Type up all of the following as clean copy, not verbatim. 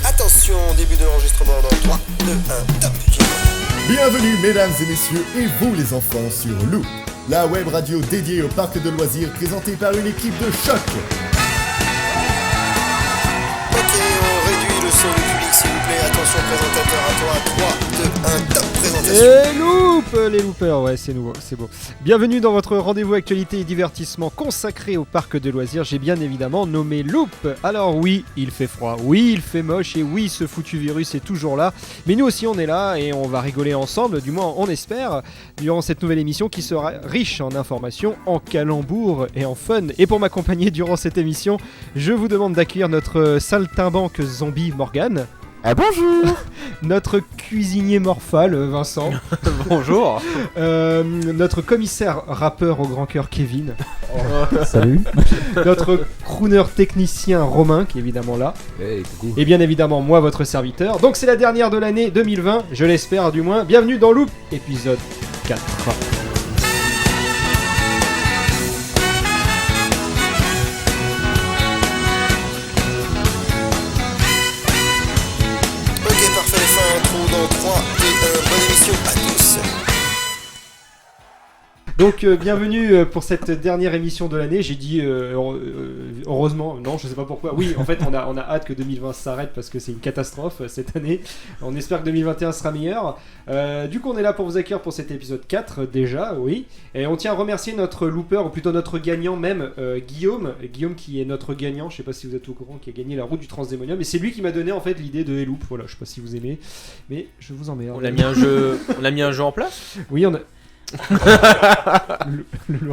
Attention, début de l'enregistrement dans 3, 2, 1, top. Bienvenue mesdames et messieurs et vous les enfants sur Loop, la web radio dédiée au parc de loisirs présentée par une équipe de choc. Ok, on réduit le son du public s'il vous plaît. Attention présentateur, à toi, 3, 2, 1, top, présentation. Et Loop, les loopers, ouais c'est nouveau, c'est beau. Bienvenue dans votre rendez-vous actualité et divertissement consacré au parc de loisirs. J'ai bien évidemment nommé Loop. Alors oui, il fait froid, oui il fait moche et oui ce foutu virus est toujours là. Mais nous aussi on est là et on va rigoler ensemble, du moins on espère, durant cette nouvelle émission qui sera riche en informations, en calembours et en fun. Et pour m'accompagner durant cette émission, je vous demande d'accueillir notre saltimbanque zombie Morgane. Ah bonjour. Notre cuisinier morphal Vincent. Bonjour. Notre commissaire rappeur au grand cœur Kevin. Salut. Notre crooner technicien Romain qui est évidemment là. Hey, coucou. Et bien évidemment moi votre serviteur. Donc c'est la dernière de l'année 2020, je l'espère du moins. Bienvenue dans Loop, épisode 4. Ok, parfait, fin intro dans 3, 2, 1, bonne émission à tous. Donc bienvenue pour cette dernière émission de l'année. J'ai dit heureusement, non je sais pas pourquoi. Oui en fait on a hâte que 2020 s'arrête parce que c'est une catastrophe cette année. On espère que 2021 sera meilleur. Du coup on est là pour vous accueillir pour cet épisode 4 déjà, oui. Et on tient à remercier notre looper, ou plutôt notre gagnant même, Guillaume qui est notre gagnant, je sais pas si vous êtes au courant, qui a gagné la route du Transdémonium. Et c'est lui qui m'a donné en fait l'idée de Loop. Voilà, je sais pas si vous aimez, mais je vous emmerde. On a mis un jeu en place. Oui on a...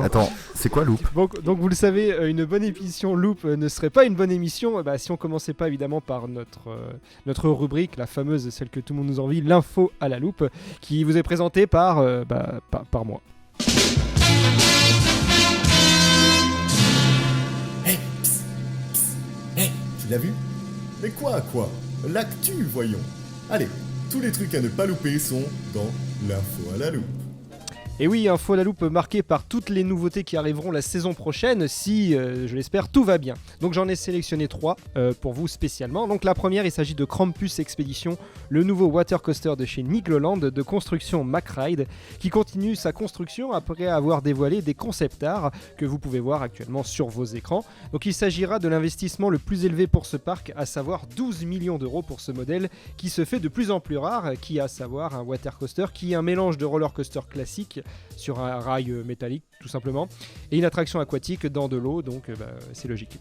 Attends, c'est quoi Loop? Donc vous le savez, une bonne émission Loop ne serait pas une bonne émission si on commençait pas évidemment par notre rubrique, la fameuse, celle que tout le monde nous envie, l'info à la loupe, qui vous est présentée par moi. Hey, tu l'as vu? Mais quoi? L'actu, voyons. Allez, tous les trucs à ne pas louper sont dans l'info à la loupe. Et oui, info à la loupe marquée par toutes les nouveautés qui arriveront la saison prochaine, si, je l'espère, tout va bien. Donc j'en ai sélectionné 3 pour vous spécialement. Donc la première, il s'agit de Krampus Expedition, le nouveau water coaster de chez Nigloland de construction MacRide, qui continue sa construction après avoir dévoilé des concept art que vous pouvez voir actuellement sur vos écrans. Donc il s'agira de l'investissement le plus élevé pour ce parc, à savoir 12 millions d'euros pour ce modèle qui se fait de plus en plus rare, qui est à savoir un water coaster qui est un mélange de roller coaster classique sur un rail métallique tout simplement et une attraction aquatique dans de l'eau, donc c'est logique.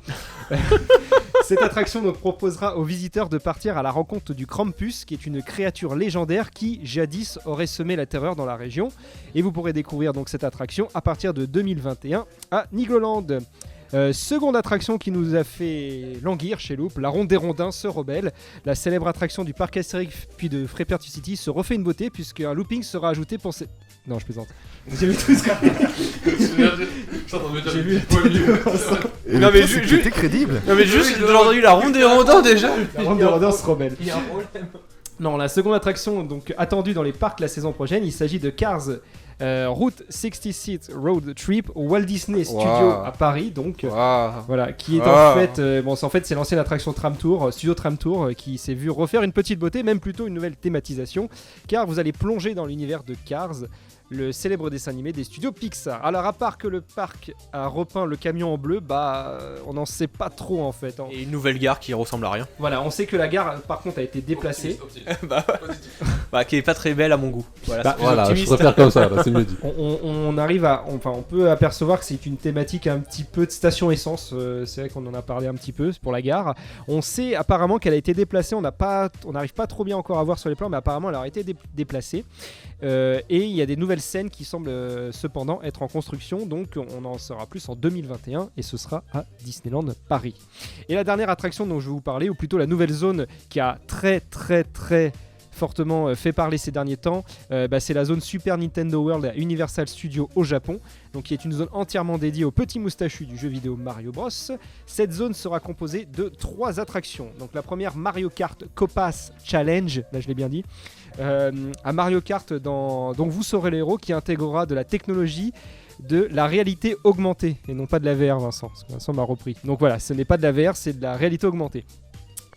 Cette attraction donc proposera aux visiteurs de partir à la rencontre du Krampus, qui est une créature légendaire qui jadis aurait semé la terreur dans la région, et vous pourrez découvrir donc cette attraction à partir de 2021 à Nigloland. Seconde attraction qui nous a fait languir chez Loop, la Ronde des Rondins se rebelle. La célèbre attraction du parc Astérix puis de Freepertu City se refait une beauté puisque un looping sera ajouté pour ces... Non, je plaisante. J'ai vu tout ce que... J'ai vu Non mais C'était crédible. Non mais juste j'ai entendu la Ronde des Rondins déjà. La Ronde des Rondins se rebelle. Il y a un problème. Non, la seconde attraction donc attendue dans les parcs la saison prochaine, il s'agit de Cars Route 66 Road Trip au Walt Disney Studio à Paris, donc voilà, qui est en fait c'est l'ancienne attraction Tram Tour, Studio Tram Tour, qui s'est vu refaire une petite beauté, même plutôt une nouvelle thématisation, car vous allez plonger dans l'univers de Cars, le célèbre dessin animé des studios Pixar. Alors à part que le parc a repeint le camion en bleu, on n'en sait pas trop en fait. Et une nouvelle gare qui ressemble à rien. Voilà, on sait que la gare par contre a été déplacée. Qui est pas très belle à mon goût. Voilà, je préfère comme ça, c'est mieux dit. On arrive à, on peut apercevoir que c'est une thématique un petit peu de station essence. C'est vrai qu'on en a parlé un petit peu pour la gare. On sait apparemment qu'elle a été déplacée. On n'arrive pas trop bien encore à voir sur les plans, mais apparemment elle a été déplacée. Et il y a des nouvelles scènes qui semblent cependant être en construction, donc on en saura plus en 2021 et ce sera à Disneyland Paris. Et la dernière attraction dont je vais vous parler, ou plutôt la nouvelle zone qui a très fortement fait parler ces derniers temps, c'est la zone Super Nintendo World à Universal Studios au Japon, donc qui est une zone entièrement dédiée aux petits moustachus du jeu vidéo Mario Bros. Cette zone sera composée de 3 attractions. Donc la première, Mario Kart Copass Challenge, là je l'ai bien dit, à Mario Kart donc vous serez le héros, qui intégrera de la technologie de la réalité augmentée et non pas de la VR, Vincent, parce que Vincent m'a repris. Donc voilà, ce n'est pas de la VR, c'est de la réalité augmentée.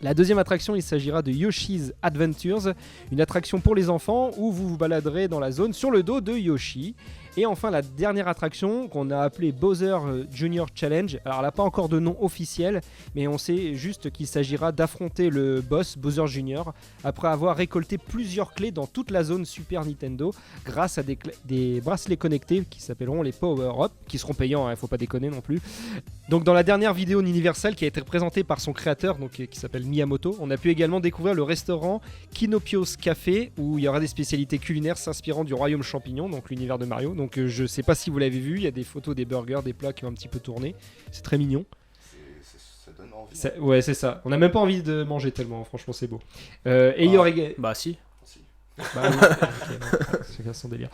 La deuxième attraction, il s'agira de Yoshi's Adventures, une attraction pour les enfants où vous vous baladerez dans la zone sur le dos de Yoshi. Et enfin, la dernière attraction qu'on a appelée Bowser Junior Challenge. Alors, elle n'a pas encore de nom officiel, mais on sait juste qu'il s'agira d'affronter le boss Bowser Junior après avoir récolté plusieurs clés dans toute la zone Super Nintendo grâce à des bracelets connectés qui s'appelleront les Power Up, qui seront payants, il ne faut pas déconner non plus. Donc, dans la dernière vidéo d'Universal qui a été présentée par son créateur, donc, qui s'appelle Miyamoto, on a pu également découvrir le restaurant Kinopio's Café où il y aura des spécialités culinaires s'inspirant du royaume champignon, donc l'univers de Mario. Donc je sais pas si vous l'avez vu, il y a des photos des burgers, des plats qui ont un petit peu tourné. C'est très mignon. Ça donne envie. Ouais, c'est ça. On n'a même pas envie de manger tellement, franchement, c'est beau. Et il y aurait... Bah si. Bah, oui. Chacun son délire.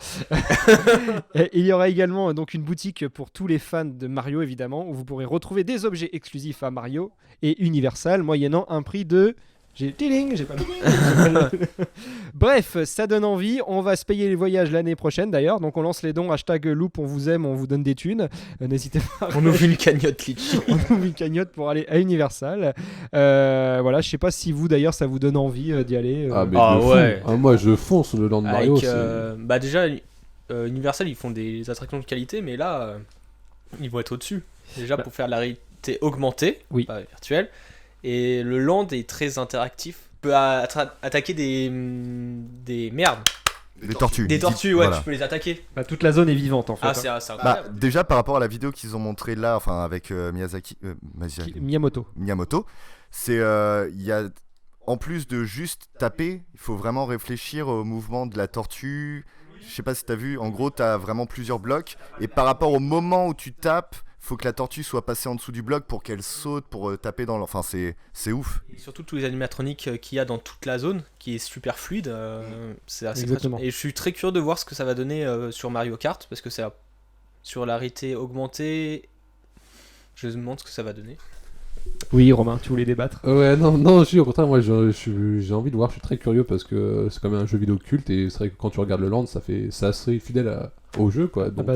Et il y aura également donc une boutique pour tous les fans de Mario, évidemment, où vous pourrez retrouver des objets exclusifs à Mario et Universal, moyennant un prix de... J'ai pas le... Bref, ça donne envie. On va se payer les voyages l'année prochaine d'ailleurs. Donc on lance les dons. #Loop, on vous aime, on vous donne des thunes. N'hésitez pas. On ouvre une cagnotte Litchi. On ouvre une cagnotte pour aller à Universal. Voilà, je sais pas si vous d'ailleurs ça vous donne envie d'y aller. Ouais. Moi je fonce le Land Mario. Bah déjà, Universal ils font des attractions de qualité, mais là ils vont être au-dessus. Déjà pour faire la réalité augmentée, pas virtuelle. Et le land est très interactif. Tu peux attaquer des merdes. Des tortues. Des tortues, ouais, voilà. Tu peux les attaquer. Bah, toute la zone est vivante en fait. C'est incroyable. Déjà par rapport à la vidéo qu'ils ont montré là, enfin avec Miyamoto, c'est il y a en plus de juste taper, il faut vraiment réfléchir au mouvement de la tortue. Je sais pas si t'as vu, en gros t'as vraiment plusieurs blocs et par rapport au moment où tu tapes, faut que la tortue soit passée en dessous du bloc pour qu'elle saute, pour taper dans enfin c'est ouf. Et surtout tous les animatroniques qu'il y a dans toute la zone, qui est super fluide, c'est assez impressionnant. Et je suis très curieux de voir ce que ça va donner sur Mario Kart, parce que c'est sur la réalité augmentée, je me demande ce que ça va donner. Oui, Romain, tu voulais débattre? Ouais, non, au contraire, moi j'ai envie de voir, je suis très curieux parce que c'est quand même un jeu vidéo culte et c'est vrai que quand tu regardes le land, c'est assez fidèle au jeu, quoi. Donc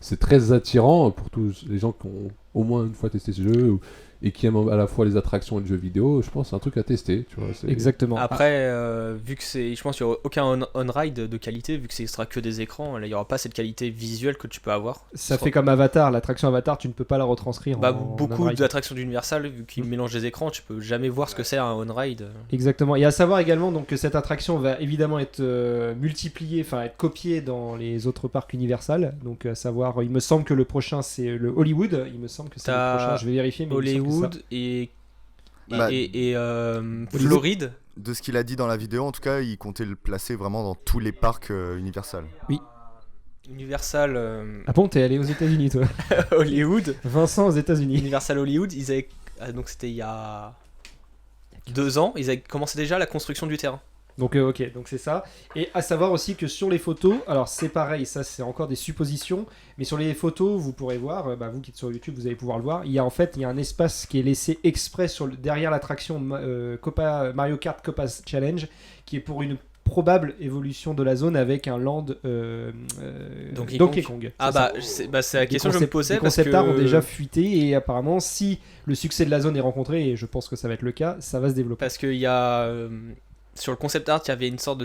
c'est très attirant pour tous les gens qui ont au moins une fois testé ce jeu et qui aiment à la fois les attractions et le jeu vidéo. Je pense que c'est un truc à tester, tu vois. Exactement. Après, vu que je pense qu'il n'y aura aucun on-ride de qualité, vu que ce sera que des écrans, là, il n'y aura pas cette qualité visuelle que tu peux avoir. Ça fait comme Avatar, l'attraction Avatar, tu ne peux pas la retranscrire. Beaucoup d'attractions d'Universal, vu qu'ils mélangent les écrans, tu peux jamais voir ce que c'est un on-ride. Exactement. Et à savoir également donc, que cette attraction va évidemment être multipliée, enfin être copiée dans les autres parcs Universal. Donc à savoir, il me semble que le prochain c'est le Hollywood. Il me semble que c'est le prochain, je vais vérifier. Mais Hollywood et Floride. De ce qu'il a dit dans la vidéo, en tout cas, il comptait le placer vraiment dans tous les parcs Universal. Oui. Universal. Ah bon, t'es allé aux États-Unis, toi? Hollywood. Vincent aux États-Unis. Universal Hollywood, ils avaient donc c'était il y a 2 ans, ils avaient commencé déjà la construction du terrain. Donc ok, donc c'est ça. Et à savoir aussi que sur les photos, alors c'est pareil, ça c'est encore des suppositions, mais sur les photos, vous pourrez voir, vous qui êtes sur YouTube, vous allez pouvoir le voir, il y a un espace qui est laissé exprès derrière l'attraction Mario Kart Copa Challenge, qui est pour une probable évolution de la zone avec un land Donkey Kong. C'est la question que je me posais. Les concept art ont déjà fuité et apparemment si le succès de la zone est rencontré, et je pense que ça va être le cas, ça va se développer. Parce qu'il y a... sur le concept art, il y avait une sorte de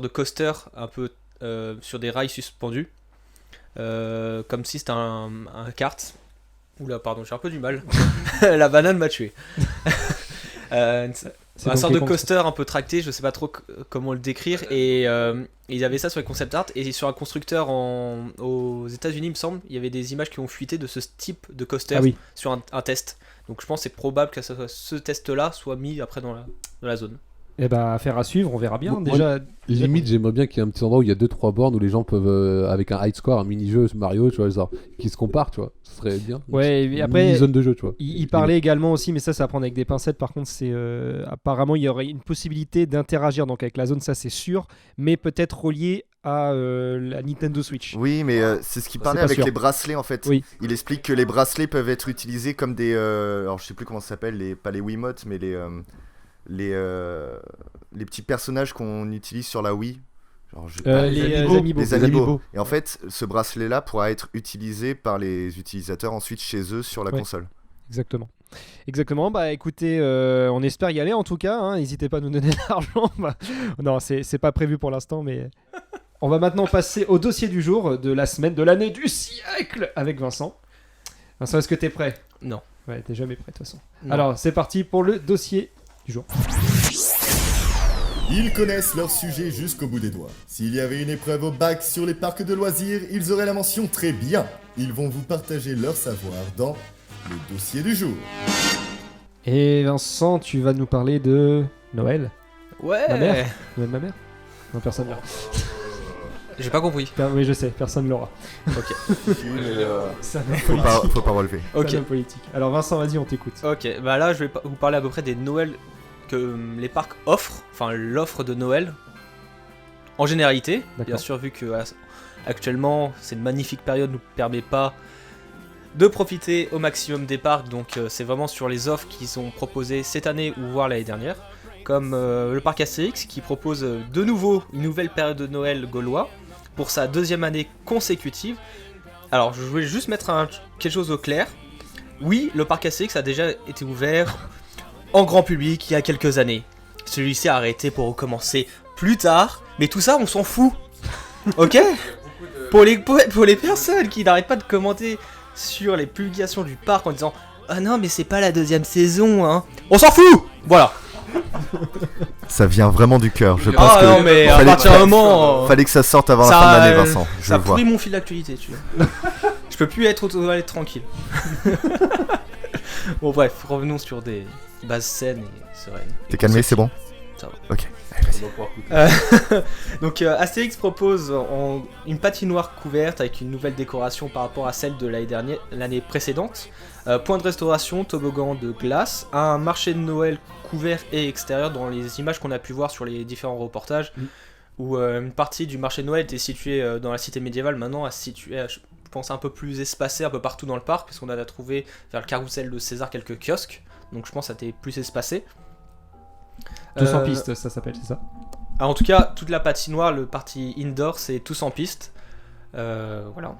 coaster un peu sur des rails suspendus, comme si c'était un kart. Oula, pardon, j'ai un peu du mal. La banane m'a tué. Un sorte de coaster un peu tracté, je sais pas trop comment le décrire, et il y avait ça sur les concept art, et sur un constructeur aux États-Unis, il me semble, il y avait des images qui ont fuité de ce type de coaster sur un test. Donc je pense que c'est probable que ce test-là soit mis après dans la zone. Et affaire à suivre, on verra bien. Déjà, limite, j'aimerais bien qu'il y ait un petit endroit où il y a 2-3 bornes où les gens peuvent, avec un high score, un mini-jeu Mario, tu vois, genre, qui se comparent, tu vois. Ce serait bien. Ouais, et après, une zone de jeu, tu vois. Il parlait également aussi, mais ça à prendre avec des pincettes. Par contre, c'est apparemment, il y aurait une possibilité d'interagir donc avec la zone, ça c'est sûr, mais peut-être relié à la Nintendo Switch. Oui, mais c'est ce qu'il parlait avec les bracelets en fait. Oui. Il explique que les bracelets peuvent être utilisés comme des... alors je sais plus comment ça s'appelle, pas les Wiimotes, mais les petits personnages qu'on utilise sur la Wii. Genre, les Amiibo. Et en fait, ce bracelet-là pourra être utilisé par les utilisateurs ensuite chez eux sur la console. Exactement. Exactement, bah écoutez, on espère y aller en tout cas, hein. N'hésitez pas à nous donner de l'argent. Non, c'est pas prévu pour l'instant, mais on va maintenant passer au dossier du jour, de la semaine, de l'année, du siècle, avec Vincent. Vincent, est-ce que t'es prêt ? Non. Ouais, t'es jamais prêt de toute façon. Non. Alors, c'est parti pour le dossier du jour. Ils connaissent leur sujet jusqu'au bout des doigts. S'il y avait une épreuve au bac sur les parcs de loisirs, ils auraient la mention très bien. Ils vont vous partager leur savoir dans le dossier du jour. Et Vincent, tu vas nous parler de Noël. Ouais. Ma mère Noël ma mère ? Non, personne l'aura. J'ai pas compris. Oui, je sais, personne l'aura. Ok. C'est un homme Faut politique. pas relever. Ok. C'est un homme politique. Alors Vincent, vas-y, on t'écoute. Ok, bah là je vais vous parler à peu près des Noëls que les parcs offrent, enfin l'offre de Noël en généralité. D'accord. Bien sûr, vu que actuellement cette magnifique période nous permet pas de profiter au maximum des parcs, donc c'est vraiment sur les offres qu'ils ont proposées cette année ou voire l'année dernière, comme le parc Astérix qui propose de nouveau une nouvelle période de Noël gaulois pour sa 2e année consécutive. Alors je voulais juste mettre quelque chose au clair. Oui, le parc Astérix a déjà été ouvert en grand public il y a quelques années. Celui-ci a arrêté pour recommencer plus tard, mais tout ça on s'en fout. Ok ? Pour les personnes qui n'arrêtent pas de commenter sur les publications du parc en disant « Ah non mais c'est pas la 2e saison hein !» On s'en fout ! Voilà. Ça vient vraiment du cœur. Je pense Ah que non mais à fallait- partir d'un moment... fallait que ça sorte avant ça, la fin de l'année, Vincent. Je ça le vois. pourrit mon fil d'actualité, tu vois. Je peux plus être aux toilettes tranquille. Bon bref, revenons sur des bases saines et sereines. T'es calmé, c'est bon ? Ça va. Ok. Donc Astérix propose une patinoire couverte avec une nouvelle décoration par rapport à celle de l'année précédente, point de restauration, toboggan de glace, un marché de Noël couvert et extérieur dans les images qu'on a pu voir sur les différents reportages, où une partie du marché de Noël était située dans la cité médiévale, maintenant à se situer, je pense, un peu plus espacée un peu partout dans le parc, parce qu'on avait trouvé vers le carrousel de César quelques kiosques, donc je pense que ça était plus espacé. 200 pistes, ça s'appelle, c'est ça ? En tout cas, toute la patinoire, le parti indoor, c'est tous en piste. Voilà.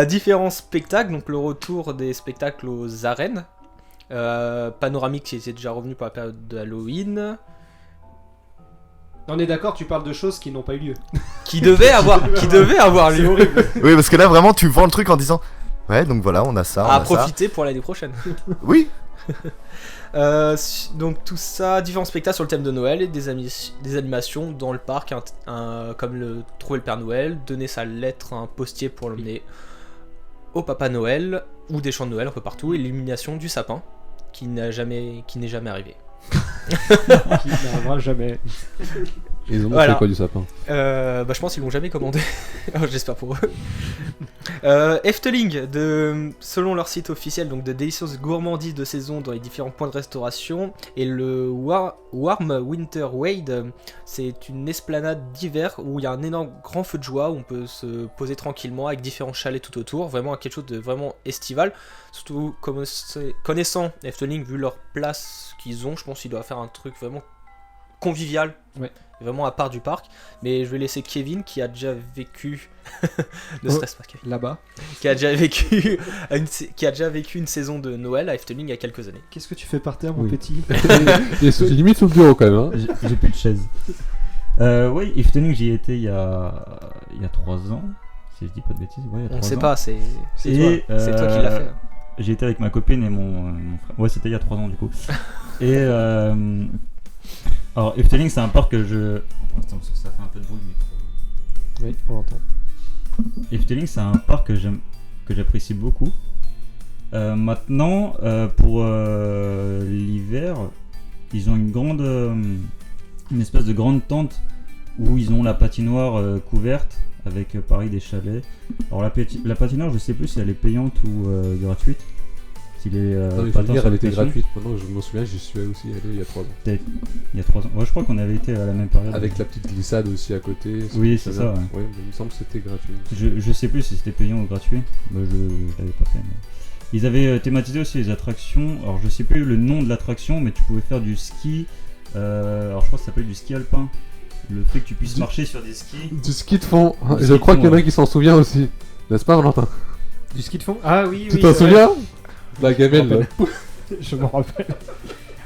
Différents spectacles, donc le retour des spectacles aux arènes. Panoramique qui était déjà revenu pour la période de Halloween. On est d'accord, tu parles de choses qui n'ont pas eu lieu. Qui devait avoir C'est lieu. horrible. Oui, parce que là, vraiment, tu vends le truc en disant ouais, donc voilà, on a ça. on À a ça. profiter pour l'année prochaine. Oui. Donc tout ça, différents spectacles sur le thème de Noël et des animations dans le parc, comme trouver le Père Noël, donner sa lettre à un postier pour l'emmener au Papa Noël, ou des chants de Noël un peu partout, et l'illumination du sapin qui n'est jamais arrivé. Qui n'arrivera jamais. Ils ont Voilà. montré quoi du sapin? Je pense qu'ils l'ont jamais commandé. J'espère pour eux. Efteling, selon leur site officiel, donc de délicieuses gourmandises de saison dans les différents points de restauration. Et le Warm Winter Wade, c'est une esplanade d'hiver où il y a un énorme grand feu de joie où on peut se poser tranquillement avec différents chalets tout autour. Vraiment quelque chose de vraiment estival. Surtout connaissant Efteling, vu leur place qu'ils ont, je pense qu'ils doivent faire un truc vraiment convivial. Ouais. Vraiment à part du parc, mais je vais laisser Kevin qui a déjà vécu ne stresse pas Kevin, Là-bas. qui a déjà vécu une saison de Noël à Efteling il y a quelques années. Qu'est-ce que tu fais par terre, mon Oui. petit? Il est limite sous le bureau quand même. Hein. J'ai plus de chaise. Oui, Efteling, j'y étais il y a 3 ans, si je dis pas de bêtises. Ouais, il y a 3 On sait ans. pas, c'est Et, toi. C'est toi qui l'as fait. J'y étais avec ma copine et mon frère. Ouais, c'était il y a 3 ans du coup. Et alors, Efteling, c'est un parc que je. Attends, parce que ça fait un peu de bruit, mais. Oui, on l'entend. Efteling, c'est un parc que j'apprécie beaucoup. Maintenant, pour l'hiver, ils ont une espèce de grande tente où ils ont la patinoire couverte avec pareil des chalets. Alors la patinoire, je sais plus si elle est payante ou gratuite. S'il est Non, mais patins hier, sur elle était location. gratuite. Maintenant, je m'en souviens, j'y suis aussi allé il y a 3 ans. Peut-être il y a 3 ans. Ouais, je crois qu'on avait été à la même période. Avec la petite glissade aussi à côté. Oui, c'est très ça, bien. ouais. Oui, mais il me semble que c'était gratuit. Je sais plus si c'était payant ou gratuit. Bah, je l'avais pas fait. Mais... Ils avaient thématisé aussi les attractions. Alors je sais plus le nom de l'attraction, mais tu pouvais faire du ski. Alors je crois que ça s'appelait du ski alpin. Le fait que tu puisses marcher sur des skis. Du ski de fond. Du Je ski de crois fond, qu'il y en a ouais. qui s'en souvient aussi. N'est-ce pas, Valentin? Du ski de fond? Ah oui, Tu oui. t'en c'est vrai. souviens? La gamelle, Je m'en rappelle.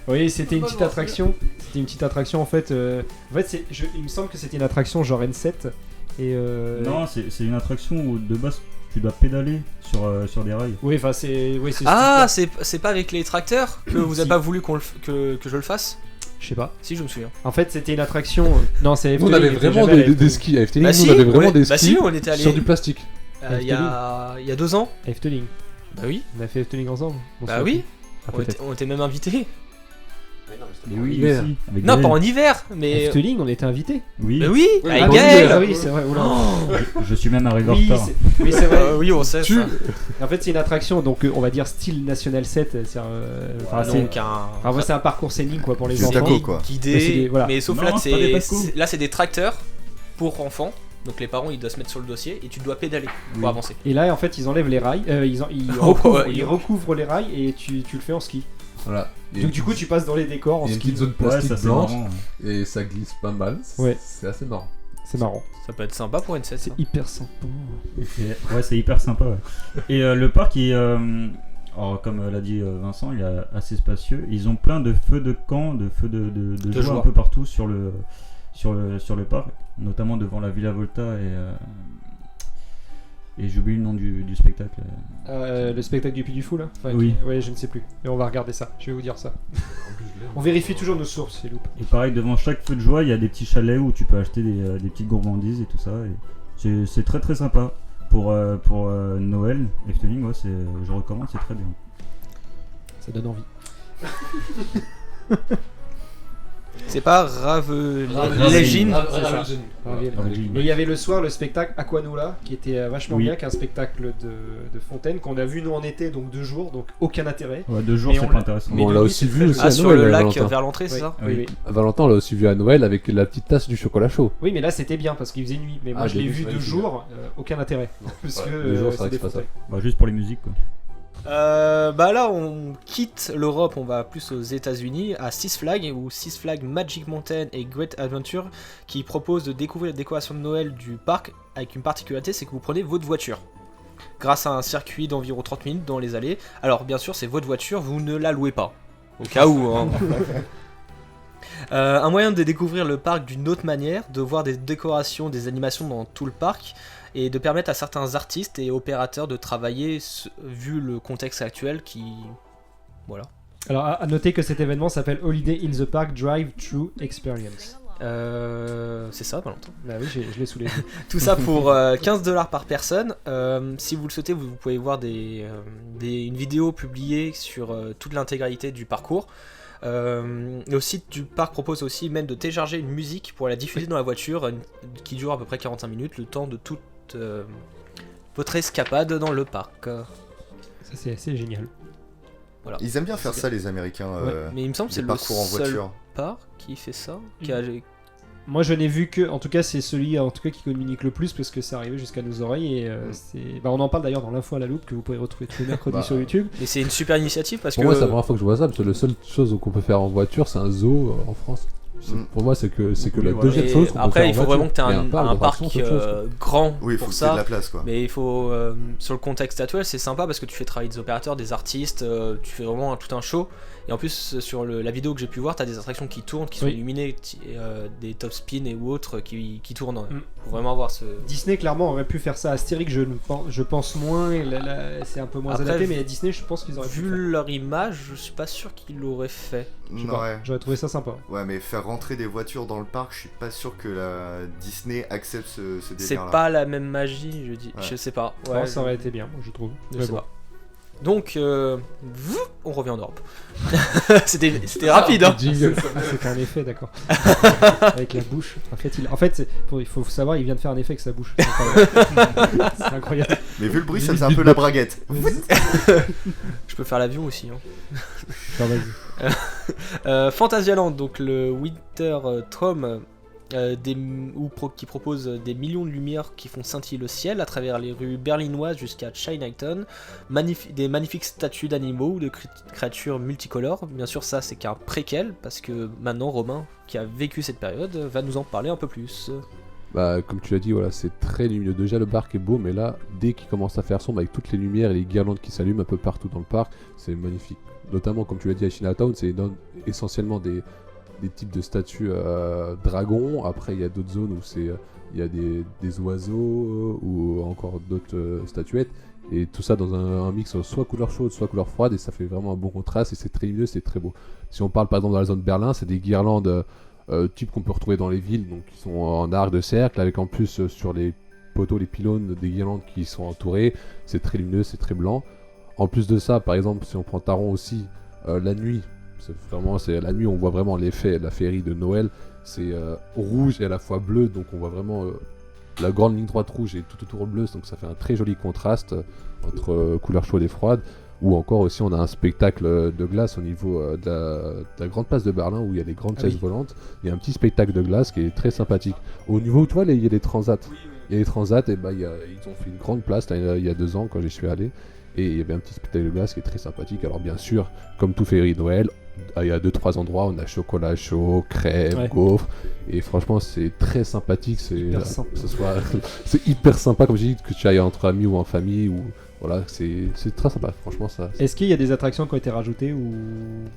Oui, c'était une petite attraction. C'était une petite attraction en fait. En fait, il me semble que c'était une attraction genre N7. Et Non, c'est une attraction où de base tu dois pédaler sur des rails. Oui, enfin c'est. Oui, c'est pas avec les tracteurs que vous avez pas voulu que je le fasse? Je sais pas. Si, je me souviens. En fait, c'était une attraction. Non, c'est Nous, on avait vraiment des skis à Efteling. Nous, on avait vraiment des skis on était allé sur du plastique. Il y a 2 ans. Efteling. Bah oui. On a fait Efteling ensemble. Bah oui. On était même invités. Mais oui, hiver. aussi. Avec Non, Gaël. pas en hiver, mais. Efteling, on était invités. Oui. Bah oui, Oui, avec en Gaël. hiver. Ah oui, c'est vrai. Oula. Je suis même arrivé en Oui, retard. oui, c'est vrai. Oui, on sait ça. En fait, c'est une attraction, donc on va dire style National 7. C'est Donc c'est un parcours scénique quoi pour les C'est enfants. taco, quoi. Mais c'est guidé, des- voilà. mais sauf Non, là, c'est pas des parcours. là c'est des tracteurs pour enfants. Donc les parents ils doivent se mettre sur le dossier et tu dois pédaler pour Oui. avancer. Et là, en fait, ils enlèvent les rails, ils Oh, recouvrent, ouais. ils recouvrent les rails et tu le fais en ski. Voilà. Donc du coup, tu passes dans les décors en il y a une ski. petite zone Ouais, plastique ça c'est blanche marrant. et ça glisse pas mal. Ouais. C'est assez marrant. C'est marrant. Ça peut être sympa pour N7. C'est hyper sympa. Ouais, c'est hyper sympa. Ouais. Et le parc, alors, comme l'a dit Vincent, il est assez spacieux. Ils ont plein de feux de camp, de feux de joie joie. un peu partout sur le parc, notamment devant la Villa Volta et j'oublie le nom du spectacle. Le spectacle du Puy du Fou là. Enfin, Oui. Ouais, je ne sais plus. Mais on va regarder ça. Je vais vous dire ça. On vérifie toujours nos sources, c'est loup. Et pareil, devant chaque feu de joie, il y a des petits chalets où tu peux acheter des petites gourmandises et tout ça. Et c'est très très sympa. Pour Noël, Efteling, ouais, je recommande, c'est très bien. Ça donne envie. C'est pas Ravelégine. Et il y avait le soir le spectacle Aquanula qui était vachement Oui. bien, qui est un spectacle de fontaine qu'on a vu nous en été, donc 2 jours, donc aucun intérêt. Ouais, 2 jours, Mais c'est on pas l'a- intéressant. Mais Bon, on de l'a nuit, aussi c'est vu très aussi joli. à Sur Noël, le lac Valentin. vers l'entrée, c'est Oui. ça? Oui, oui. Valentin, on l'a aussi vu à Noël avec la petite tasse du chocolat chaud. Oui, mais là c'était bien parce qu'il faisait nuit. Mais moi Ah, je l'ai début, vu c'est 2 magnifique. jours, aucun intérêt. Parce que 2 jours, c'est vrai c'est que des c'est pas ça. fontaines. Bah, juste pour les musiques, quoi. Bah là, on quitte l'Europe, on va plus aux États-Unis, à Six Flags, ou Six Flags Magic Mountain et Great Adventure, qui propose de découvrir la décoration de Noël du parc avec une particularité, c'est que vous prenez votre voiture. Grâce à un circuit d'environ 30 minutes dans les allées. Alors, bien sûr, c'est votre voiture, vous ne la louez pas. Au cas où, hein. Un moyen de découvrir le parc d'une autre manière, de voir des décorations, des animations dans tout le parc, et de permettre à certains artistes et opérateurs de travailler vu le contexte actuel qui... Voilà. Alors à noter que cet événement s'appelle Holiday in the Park Drive-Thru Experience. C'est ça, Valentin. Bah oui, je l'ai sous les yeux. Tout ça pour 15$ par personne. Si vous le souhaitez, vous pouvez voir une vidéo publiée sur toute l'intégralité du parcours. Le site du parc propose aussi même de télécharger une musique pour la diffuser dans la voiture qui dure à peu près 45 minutes, le temps de toute votre escapade dans le parc. Ça c'est assez génial. Voilà. Ils aiment bien faire ça, les Américains. Mais il me semble que c'est des le parcours en seul voiture. parc qui fait ça. Moi je n'ai vu que, en tout cas c'est celui en tout cas qui communique le plus parce que c'est arrivé jusqu'à nos oreilles et on en parle d'ailleurs dans l'info à la loupe que vous pouvez retrouver tous les mercredis sur YouTube. Mais c'est une super initiative parce Pour que... moi, c'est la première fois que je vois ça, parce que la seule chose qu'on peut faire en voiture, c'est un zoo en France. Pour moi, c'est que Oui, la voilà. deuxième Et chose qu'on peut après, faire il faut en vraiment que tu aies voiture. Mais un parc d'attraction, c'est autre chose, quoi. grand Oui, il faut pour que t'aies de ça. la place, quoi. Mais il faut, sur le contexte actuel, c'est sympa parce que tu fais travailler des opérateurs, des artistes, tu fais vraiment tout un show. Et en plus, sur la vidéo que j'ai pu voir, tu as des attractions qui tournent, qui sont Oui. illuminées, des top spin et ou autres qui tournent. Faut vraiment avoir ce. Disney clairement aurait pu faire ça. Astérix je pense moins, c'est un peu moins Après, adapté, mais Disney je pense qu'ils auraient pu le faire. Vu leur image, je suis pas sûr qu'ils l'auraient fait. Je sais pas, Ouais. j'aurais trouvé ça sympa. Ouais, mais faire rentrer des voitures dans le parc, je suis pas sûr que la Disney accepte ce C'est délire-là. pas la même magie, je dis. Ouais. Je sais pas. Non, ça aurait été bien, je trouve. Je Mais sais bon. pas. Donc, on revient en Europe. C'était rapide, hein. Jingle. C'est un effet, d'accord. Avec la bouche. En fait, il faut savoir, il vient de faire un effet avec sa bouche. C'est incroyable. C'est incroyable. Mais vu le bruit, ça faisait un peu la braguette. Je peux faire l'avion aussi. Hein. Enfin, vas-y. Fantasyland, donc le Winter Trom, qui propose des millions de lumières qui font scintiller le ciel à travers les rues berlinoises jusqu'à Chinatown, des magnifiques statues d'animaux ou de créatures multicolores. Bien sûr, ça c'est qu'un préquel parce que maintenant Romain, qui a vécu cette période, va nous en parler un peu plus. Bah, comme tu l'as dit, voilà, c'est très lumineux. Déjà, le parc est beau, mais là, dès qu'il commence à faire sombre, avec toutes les lumières et les guirlandes qui s'allument un peu partout dans le parc, c'est magnifique. Notamment, comme tu l'as dit, à Chinatown, c'est essentiellement des types de statues dragons. Après, il y a d'autres zones où il y a des oiseaux ou encore d'autres statuettes. Et tout ça dans un mix soit couleur chaude, soit couleur froide, et ça fait vraiment un bon contraste, et c'est très lumineux, c'est très beau. Si on parle par exemple dans la zone de Berlin, c'est des guirlandes type qu'on peut retrouver dans les villes, donc qui sont en arc de cercle, avec en plus sur les poteaux, les pylônes, des guirlandes qui sont entourées. C'est très lumineux, c'est très blanc. En plus de ça, par exemple, si on prend Taron aussi, la nuit, c'est la nuit, on voit vraiment l'effet, la féerie de Noël. C'est rouge et à la fois bleu, donc on voit vraiment la grande ligne droite rouge et tout autour bleu, donc ça fait un très joli contraste entre couleur chaude et froide. Ou encore aussi, on a un spectacle de glace au niveau de la grande place de Berlin où il y a des grandes chaises volantes. Il y a un petit spectacle de glace qui est très sympathique. Au niveau, tu vois, il y a des transats. Il y a des transats, et bah, ils ont fait une grande place là, il y a 2 ans quand j'y suis allé. Et il y avait un petit spectacle de glace qui est très sympathique. Alors bien sûr, comme tout féerie de Noël, il y a 2-3 endroits où on a chocolat chaud, crème, gaufres. Et franchement, c'est très sympathique. C'est hyper sympa, comme je dis, que tu ailles entre amis ou en famille. Voilà, c'est très sympa, franchement ça. Est-ce qu'il y a des attractions qui ont été rajoutées ou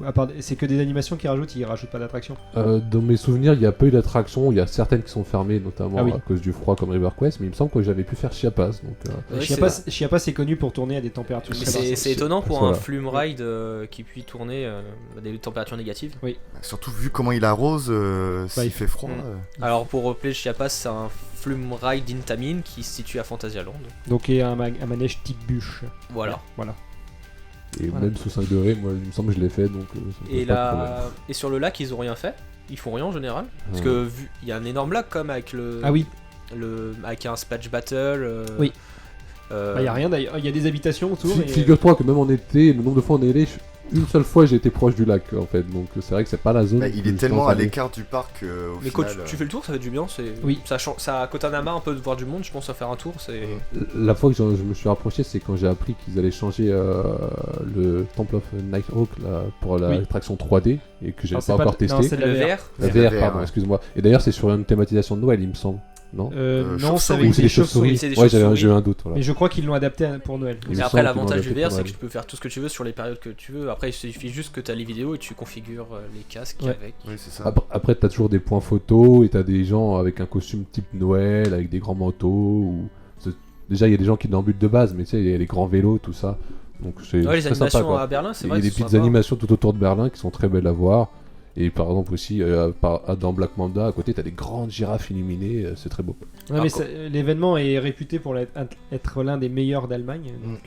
à part c'est que des animations qui rajoutent, ils rajoutent pas d'attractions? Dans mes souvenirs, il y a peu d'attractions, il y a certaines qui sont fermées, notamment à cause du froid comme River Quest, mais il me semble que j'avais pu faire Chiapas. Donc, Chiapas est connu pour tourner à des températures. C'est étonnant pour un flume ride qui puisse tourner à des températures négatives. Oui. Surtout vu comment il arrose, s'il fait froid. Alors pour rappeler, Chiapas c'est un flume ride d'Intamin qui se situe à Phantasialand. Donc il y a un manège type bûche. Voilà. Et même sous 5 degrés, moi il me semble que je l'ai fait, donc et sur le lac ils ont rien fait, ils font rien en général, parce que il y a un énorme lac comme avec avec un Spatch Battle. Oui. Il y a rien d'ailleurs, il y a des habitations autour. Figure-toi que même en été, le nombre de fois on est allé, une seule fois j'ai été proche du lac en fait, donc c'est vrai que c'est pas la zone. Il est tellement à l'écart du parc au mais final, quand tu fais le tour, ça fait du bien. Ça à Kotanama un peu de voir du monde, je pense à faire un tour. La fois que je me suis rapproché, c'est quand j'ai appris qu'ils allaient changer le Temple of Nighthawk pour l'attraction 3D et que j'avais pas encore testé. Non, c'est le VR. La VR, pardon, excuse-moi. Et d'ailleurs c'est sur une thématisation de Noël, il me semble. Non, c'est avec des chauves-souris. Ouais, j'ai eu un doute. Voilà. Mais je crois qu'ils l'ont adapté pour Noël. Mais après, l'avantage du VR, c'est que tu peux faire tout ce que tu veux sur les périodes que tu veux. Après, il suffit juste que tu as les vidéos et tu configures les casques avec. Oui, c'est ça. Après, tu as toujours des points photos et tu as des gens avec un costume type Noël, avec des grands manteaux. Déjà, il y a des gens qui déambulent de base, mais tu sais, il y a les grands vélos, tout ça. Donc, c'est les très animations sympa, à Berlin, c'est vrai. Il y a des petites animations tout autour de Berlin qui sont très belles à voir. Et par exemple aussi dans Black Mamba à côté t'as des grandes girafes illuminées, c'est très beau. Mais l'événement est réputé pour être l'un des meilleurs d'Allemagne. Donc,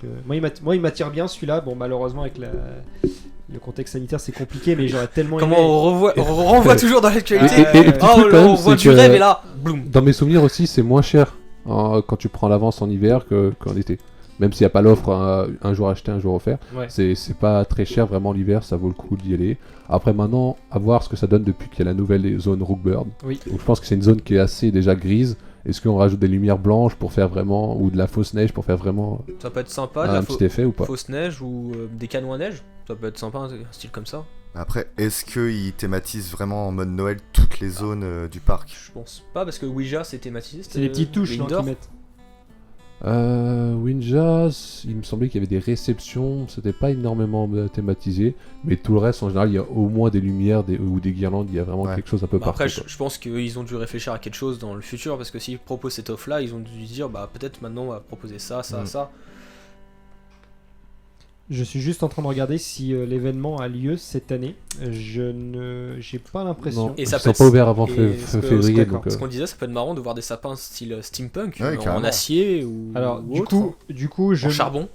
moi il m'attire bien celui-là. Bon malheureusement avec le contexte sanitaire c'est compliqué, mais j'aurais tellement Comment aimé... on renvoie toujours dans l'actualité. On voit du rêve et là boum. Dans mes souvenirs aussi c'est moins cher quand tu prends l'avance en hiver qu'en été. Même s'il n'y a pas l'offre un jour acheté, un jour offert, c'est pas très cher vraiment l'hiver, ça vaut le coup d'y aller. Après maintenant, à voir ce que ça donne depuis qu'il y a la nouvelle zone Rookburn. Oui. Donc je pense que c'est une zone qui est assez déjà grise. Est-ce qu'on rajoute des lumières blanches pour faire vraiment, ou de la fausse neige pour faire vraiment ça peut être sympa, un petit effet ou pas? Fausse neige ou des canons à neige, ça peut être sympa, un style comme ça. Après, est-ce qu'ils thématisent vraiment en mode Noël toutes les zones du parc? Je pense pas, parce que Ouija c'est thématisé. C'est les petites touches qu'ils mettent. Ouija, il me semblait qu'il y avait des réceptions, c'était pas énormément thématisé, mais tout le reste en général il y a au moins des lumières ou des guirlandes, il y a vraiment quelque chose un peu partout. Après je pense qu'ils ont dû réfléchir à quelque chose dans le futur, parce que s'ils proposent cette offre là, ils ont dû dire peut-être maintenant on va proposer ça. Je suis juste en train de regarder si l'événement a lieu cette année. J'ai pas l'impression. Et ça peut pas ouvert avant février. Ce qu'on disait, ça peut être marrant de voir des sapins style steampunk, en acier ou. Alors autre, du coup, en charbon.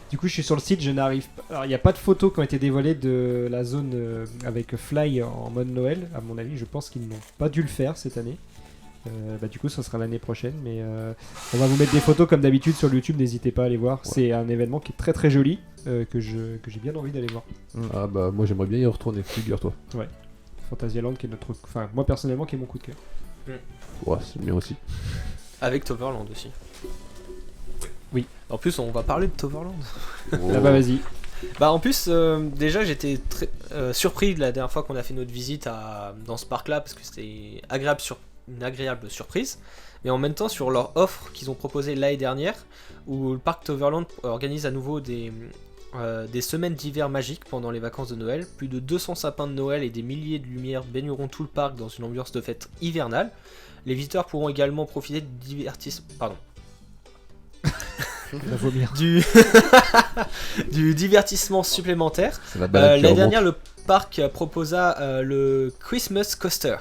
Du coup, je suis sur le site, je n'arrive pas. Alors, il n'y a pas de photos qui ont été dévoilées de la zone avec Fly en mode Noël. À mon avis, je pense qu'ils n'ont pas dû le faire cette année. Du coup ça sera l'année prochaine, mais on va vous mettre des photos comme d'habitude sur le YouTube, n'hésitez pas à aller voir. C'est un événement qui est très très joli, que j'ai bien envie d'aller voir. Ah bah moi j'aimerais bien y retourner, figure-toi. Ouais, Phantasialand qui est moi personnellement qui est mon coup de cœur. Ouais, c'est bien aussi. Avec Toverland aussi. Oui. En plus on va parler de Toverland. Là bah vas-y. En plus déjà j'étais très surpris de la dernière fois qu'on a fait notre visite dans ce parc là, parce que c'était agréable une agréable surprise. Mais en même temps, sur leur offre qu'ils ont proposée l'année dernière, où le parc Toverland organise à nouveau des semaines d'hiver magiques pendant les vacances de Noël. Plus de 200 sapins de Noël et des milliers de lumières baigneront tout le parc dans une ambiance de fête hivernale. Les visiteurs pourront également profiter du du divertissement supplémentaire. L'année dernière, le parc proposa le Christmas Coaster.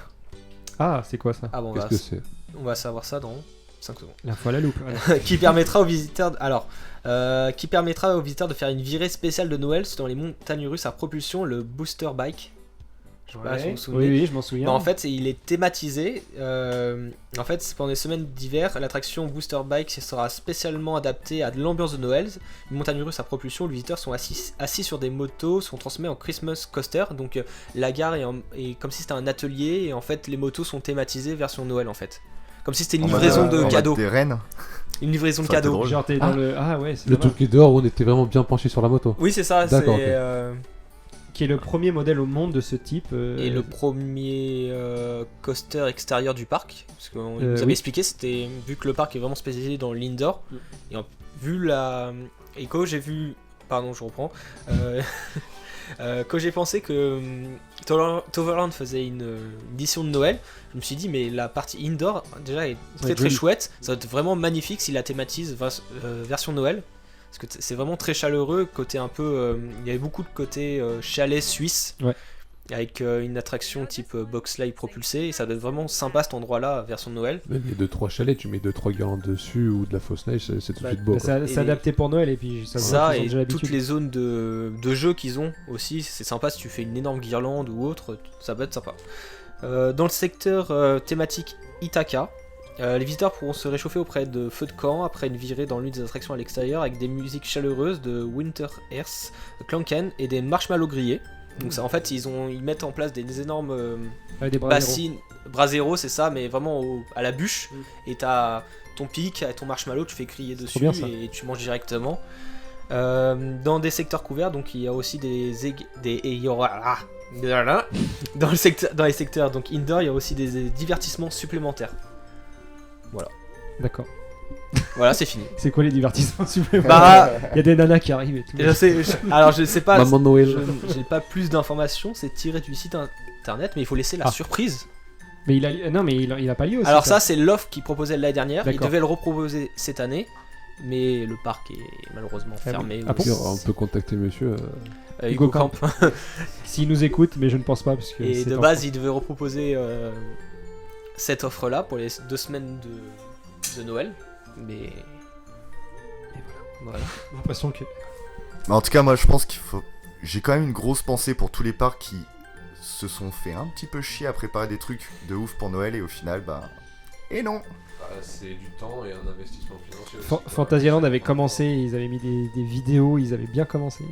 Ah, c'est quoi ça? Ah bon, Qu'est-ce que c'est? on va savoir ça dans 5 secondes. La fois la loupe. Voilà. qui permettra aux visiteurs de faire une virée spéciale de Noël dans les montagnes russes à propulsion, le Booster Bike. Je sais pas si vous vous souvenez. Oui, je m'en souviens. Bah, en fait, il est thématisé. En fait, pendant les semaines d'hiver, l'attraction Booster Bike sera spécialement adaptée à de l'ambiance de Noël. Une montagne russe à propulsion, les visiteurs sont assis sur des motos, sont transmis en Christmas Coaster. Donc la gare est comme si c'était un atelier et en fait les motos sont thématisées version Noël en fait. Comme si c'était une livraison de cadeaux. Des rennes. Une livraison de cadeaux. Genre t'es dans le... Ah ouais, c'est le truc qui est dehors où on était vraiment bien penché sur la moto. Oui, c'est ça. D'accord, qui est le premier modèle au monde de ce type. Et le premier coaster extérieur du parc. Parce qu'on nous avait expliqué, c'était vu que le parc est vraiment spécialisé dans l'indoor. Et vu la. Et quand j'ai vu. Pardon, je reprends. Quand j'ai pensé que Toverland faisait une édition de Noël, je me suis dit, mais la partie indoor, déjà, est très chouette. Ça va être vraiment magnifique si la thématise version Noël. Parce que c'est vraiment très chaleureux, côté un peu... il y avait beaucoup de côté chalet suisse, avec une attraction type box-sleigh propulsée, et ça doit être vraiment sympa cet endroit-là, version Noël. Même les 2-3 chalets, tu mets 2-3 guirlandes dessus, ou de la fausse neige, c'est tout de suite beau. C'est adapté pour Noël, et puis ça et toutes les zones de jeu qu'ils ont aussi, c'est sympa si tu fais une énorme guirlande ou autre, ça peut être sympa. Dans le secteur thématique Ithaca, les visiteurs pourront se réchauffer auprès de feux de camp après une virée dans l'une des attractions à l'extérieur avec des musiques chaleureuses de Winter Earth, Clanken et des marshmallows grillés. Donc ça, en fait ils mettent en place des énormes bassines, braseros c'est ça, mais vraiment à la bûche, et t'as ton pic avec ton marshmallow, tu fais griller dessus et tu manges directement. Dans des secteurs couverts, donc il y a aussi dans les secteurs donc indoor, il y a aussi des divertissements supplémentaires. Voilà. D'accord. Voilà, c'est fini. C'est quoi les divertissements supplémentaires? Il y a des nanas qui arrivent et tout. Alors je sais pas. Maman Noël. J'ai pas plus d'informations, c'est tiré du site internet, mais il faut laisser la surprise. Mais il a pas lieu aussi. Alors ça c'est l'offre qu'il proposait l'année dernière. Il devait le reproposer cette année, mais le parc est malheureusement fermé. On peut contacter monsieur Hugo Camp. S'il nous écoute, mais je ne pense pas parce que. Et de base il devait reproposer cette offre là pour les 2 semaines de Noël, mais voilà. J'ai l'impression que... Mais en tout cas moi je pense j'ai quand même une grosse pensée pour tous les parcs qui se sont fait un petit peu chier à préparer des trucs de ouf pour Noël, et au final et non. C'est du temps et un investissement financier aussi. Fantasyland avait commencé, ils avaient mis des vidéos, ils avaient bien commencé.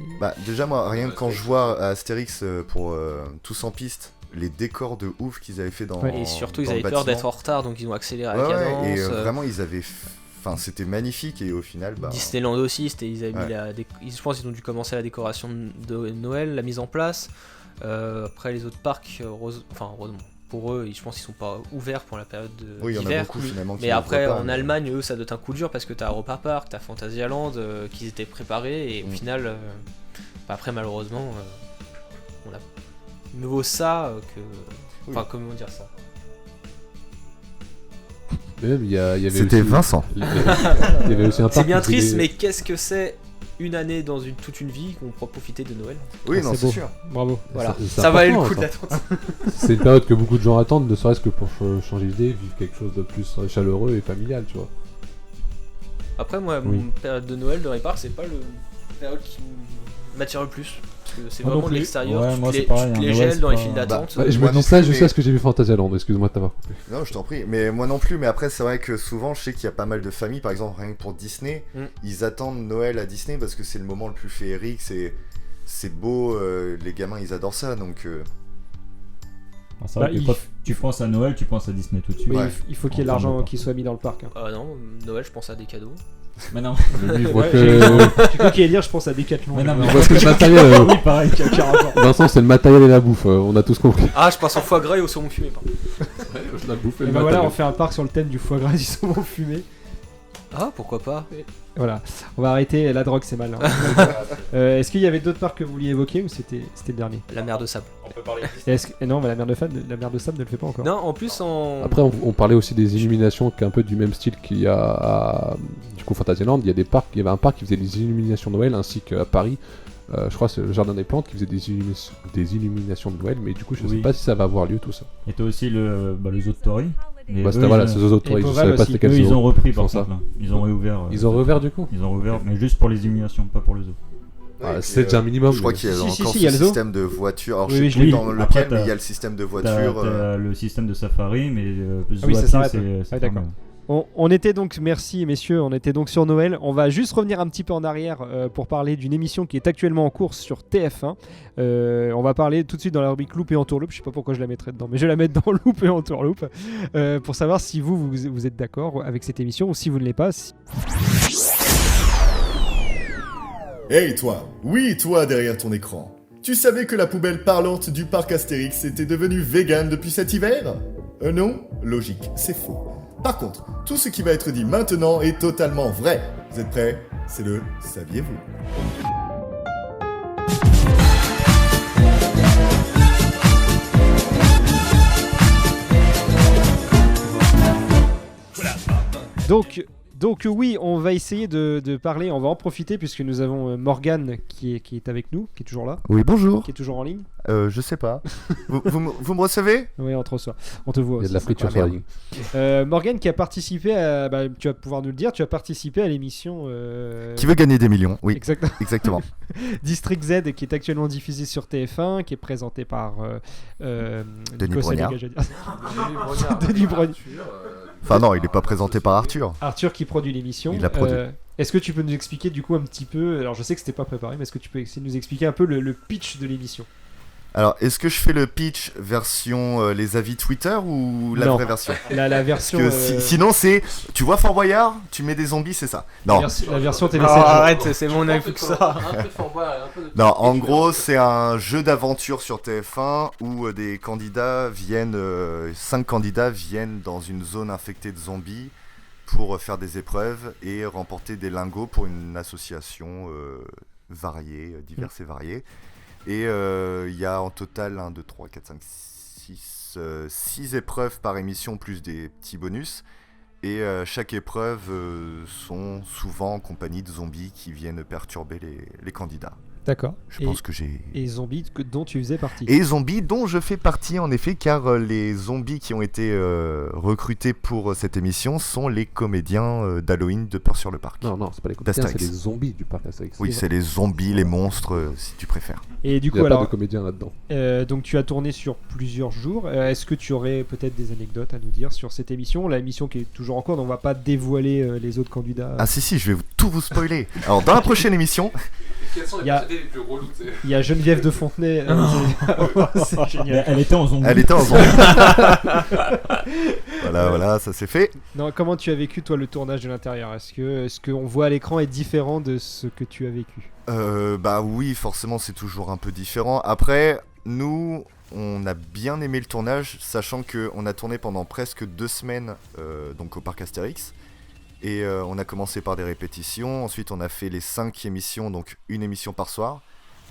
Déjà moi rien que quand je vois Astérix pour Tous en piste, les décors de ouf qu'ils avaient fait dans et surtout ils avaient peur d'être en retard, donc ils ont accéléré la cadence. Et vraiment ils avaient c'était magnifique, et au final Disneyland aussi, ils avaient mis je pense qu'ils ont dû commencer la décoration de Noël, la mise en place. Après les autres parcs, heureusement pour eux, je pense qu'ils sont pas ouverts pour la période d'hiver. Mais après en Allemagne, eux ça doit être un coup dur parce que t'as Europa Park, t'as Fantasyland qui étaient préparés, et au final après malheureusement on a mieux vaut ça que... Enfin, comment dire ça? Même, c'était aussi... Vincent. Il y avait aussi un parc. C'est bien triste, mais qu'est-ce que c'est une année dans toute une vie qu'on pourra profiter de Noël? Oui, non, c'est sûr. Bravo. Voilà, ça valait le coup d'attente. C'est une période que beaucoup de gens attendent, ne serait-ce que pour changer d'idée, vivre quelque chose de plus chaleureux et familial, tu vois. Après, moi, mon période de Noël de Répar, c'est pas le période qui m'attire le plus. C'est vraiment de l'extérieur, les gels dans les files d'attente. Je me dis ça, je sais ce que j'ai vu Fantasyland, excuse-moi de t'avoir coupé. Non, je t'en prie, mais moi non plus, mais après c'est vrai que souvent je sais qu'il y a pas mal de familles, par exemple rien que pour Disney, ils attendent Noël à Disney parce que c'est le moment le plus féerique, c'est beau, les gamins ils adorent ça, donc... C'est vrai que quand tu penses à Noël, tu penses à Disney tout de suite. Il faut qu'il y ait l'argent qui soit mis dans le parc. Non, Noël je pense à des cadeaux. Mais non. Lui, je vois que... Tu crois qu'il allait dire je pense à Decathlon. Mais non, mais je vois que le matériel. Oui, pareil, Vincent, c'est le matériel et la bouffe, on a tous compris. Ah, je pense au foie gras et au saumon fumé. On a bouffé Et le bah matin. voilà, on fait un parc sur le thème du foie gras du saumon fumé. Ah, pourquoi pas. Voilà, on va arrêter, la drogue c'est mal. Hein. Est-ce qu'il y avait d'autres parcs que vous vouliez évoquer ou c'était le dernier? La mer de sable. Non, mais la mer de sable ne le fait pas encore. Non, en plus, Après, on parlait aussi des illuminations qui est un peu du même style qu'il y a à du coup Fantasyland. Il y avait un parc qui faisait des illuminations de Noël, ainsi qu'à Paris. Je crois que c'est le Jardin des Plantes qui faisait des illuminations de Noël, mais du coup je sais pas si ça va avoir lieu tout ça. Et t'as aussi le zoo de Tori. C'était voilà, ce zoo de Tori, je savais pas c'était quel zoo. Ils ont repris par contre là. Ils ont réouvert. Ils ont réouvert du coup. Ils ont réouvert, mais juste pour les illuminations, pas pour le zoo. C'est déjà un minimum. Je crois qu'il y a encore ce système de voiture. Alors, je sais plus dans lequel, mais il y a le système de voiture. T'as le système de safari, mais ça s'arrête. C'est d'accord. On était donc, merci messieurs, on était donc sur Noël. On va juste revenir un petit peu en arrière pour parler d'une émission qui est actuellement en cours sur TF1. On va parler tout de suite dans la rubrique Loop et Entourloupe. Je sais pas pourquoi je la mettrais dedans, mais je vais la mettre dans Loop et Entourloupe pour savoir si vous êtes d'accord avec cette émission ou si vous ne l'êtes pas. Hey toi, oui toi derrière ton écran. Tu savais que la poubelle parlante du parc Astérix était devenue vegan depuis cet hiver? Non, logique, c'est faux. Par contre, tout ce qui va être dit maintenant est totalement vrai. Vous êtes prêts? C'est le saviez-vous? Donc oui, on va essayer de parler, on va en profiter puisque nous avons Morgane qui est avec nous, qui est toujours là. Oui, bonjour. Qui est toujours en ligne. Je sais pas. vous me recevez? Oui, on te reçoit. On te voit aussi. Il y a de la friture sur la ligne. Morgane qui a participé à... tu vas pouvoir nous le dire, tu as participé à l'émission... Qui veut gagner des millions, oui. Exactement. District Z qui est actuellement diffusé sur TF1, qui est présenté par... Denis Brognard. Denis Brognard. Enfin non, il n'est pas présenté par Arthur. Arthur qui produit l'émission. Il l'a produit. Est-ce que tu peux nous expliquer du coup un petit peu, alors je sais que c'était pas préparé, mais est-ce que tu peux essayer de nous expliquer un peu le pitch de l'émission? Alors, est-ce que je fais le pitch version les avis Twitter ou la vraie version? La version... Parce que sinon c'est, tu vois Fort Boyard, tu mets des zombies, c'est ça. Non. La version TV7. Arrête, c'est bon, on a vu que ça. Non, en gros, c'est un jeu d'aventure sur TF1 où des candidats viennent, 5 candidats viennent dans une zone infectée de zombies pour faire des épreuves et remporter des lingots pour une association variée, diverse et variée. Et il y a en total 1, 2, 3, 4, 5, 6 épreuves par émission plus des petits bonus. Et chaque épreuve sont souvent en compagnie de zombies qui viennent perturber les candidats. D'accord. Je pense que j'ai... Et zombies dont tu faisais partie. Et zombies dont je fais partie en effet, car les zombies qui ont été recrutés pour cette émission sont les comédiens d'Halloween de Peur sur le Parc. Non, c'est pas les comédiens, c'est les zombies du parc Astérix. Oui, c'est les zombies, les monstres, si tu préfères. Et du coup, il y a alors, pas de comédiens là-dedans. Donc tu as tourné sur plusieurs jours. Est-ce que tu aurais peut-être des anecdotes à nous dire sur cette émission? La émission qui est toujours en cours, donc on va pas dévoiler les autres candidats. Ah si, je vais tout vous spoiler. Alors dans la prochaine émission... Il y a Geneviève de Fontenay. C'est génial. Elle était en zombie. Voilà, ça c'est fait. Non, comment tu as vécu toi le tournage de l'intérieur? Est-ce qu'on voit à l'écran est différent de ce que tu as vécu? Bah oui, forcément c'est toujours un peu différent. Après, nous, on a bien aimé le tournage, sachant qu'on a tourné pendant presque 2 semaines donc au parc Astérix. Et on a commencé par des répétitions, ensuite on a fait les 5 émissions, donc une émission par soir.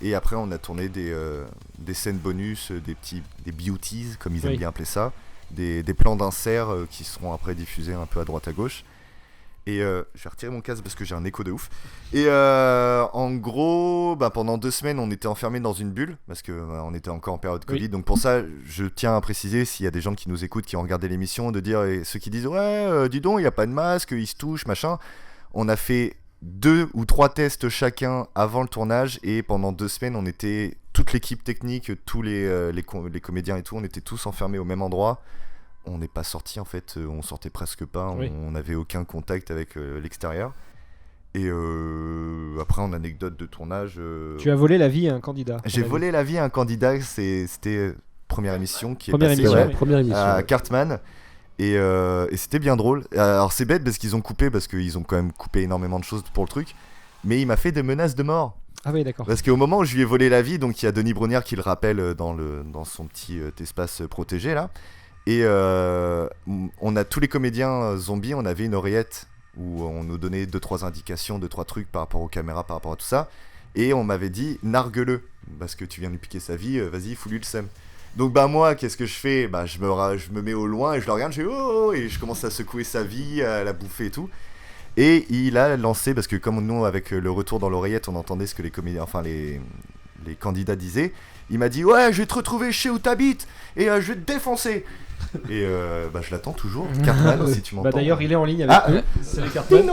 Et après on a tourné des scènes bonus, des beauties, comme ils aiment bien appeler ça. Des plans d'insert qui seront après diffusés un peu à droite à gauche. Et je vais retirer mon casque parce que j'ai un écho de ouf. Et en gros, pendant 2 semaines, on était enfermés dans une bulle parce qu'on était encore en période Covid. Donc pour ça, je tiens à préciser, s'il y a des gens qui nous écoutent, qui ont regardé l'émission, de dire, et ceux qui disent ouais, dis donc, il n'y a pas de masque, ils se touchent, machin. On a fait 2 ou 3 tests chacun avant le tournage et pendant 2 semaines, on était toute l'équipe technique, tous les comédiens et tout, on était tous enfermés au même endroit. On n'est pas sorti en fait, on sortait presque pas, on n'avait aucun contact avec l'extérieur. Et après en anecdote de tournage... Tu as volé la vie à un candidat. J'ai volé la vie à un candidat, c'était première émission qui première est passée première émission, à Cartman. Et c'était bien drôle. Alors c'est bête parce qu'ils ont coupé, parce qu'ils ont quand même coupé énormément de choses pour le truc. Mais il m'a fait des menaces de mort. Ah oui, d'accord. Parce qu'au moment où je lui ai volé la vie, donc il y a Denis Brognard qui le rappelle dans son petit espace protégé là. Et on a tous les comédiens zombies, on avait une oreillette où on nous donnait 2-3 indications, 2-3 trucs par rapport aux caméras, par rapport à tout ça. Et on m'avait dit, nargue-le, parce que tu viens de lui piquer sa vie, vas-y, fous-lui le seum. Donc bah moi, qu'est-ce que je fais ? Bah je me mets au loin et je le regarde, je fais oh, et je commence à secouer sa vie, à la bouffer et tout. Et il a lancé, parce que comme nous, avec le retour dans l'oreillette, on entendait ce que les comédiens, enfin les candidats disaient, il m'a dit ouais, je vais te retrouver chez où t'habites et je vais te défoncer. Et bah je l'attends toujours, Cartman, si tu m'entends. Bah d'ailleurs, il est en ligne avec nous. C'est Cartman.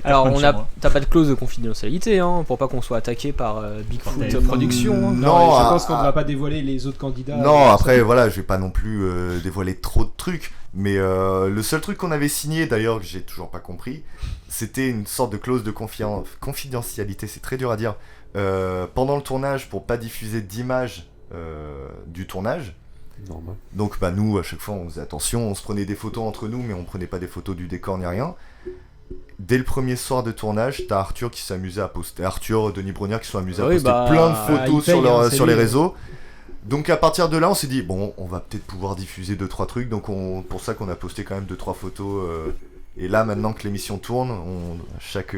Alors t'as pas de clause de confidentialité pour pas qu'on soit attaqué par Bigfoot Productions. Non, je pense qu'on ne va pas dévoiler les autres candidats. Non, après voilà, je vais pas non plus dévoiler trop de trucs, mais le seul truc qu'on avait signé d'ailleurs que j'ai toujours pas compris, c'était une sorte de clause de confidentialité, c'est très dur à dire. Pendant le tournage, pour pas diffuser d'images du tournage. Normal. Donc bah nous à chaque fois on faisait attention, on se prenait des photos entre nous mais on prenait pas des photos du décor ni rien. Dès le premier soir de tournage, t'as Arthur qui s'amusait à poster, Denis Brognard qui se sont amusés à poster plein de photos sur les réseaux. Donc à partir de là on s'est dit bon on va peut-être pouvoir diffuser 2-3 trucs, donc pour ça qu'on a posté quand même 2-3 photos. Et là maintenant que l'émission tourne, chaque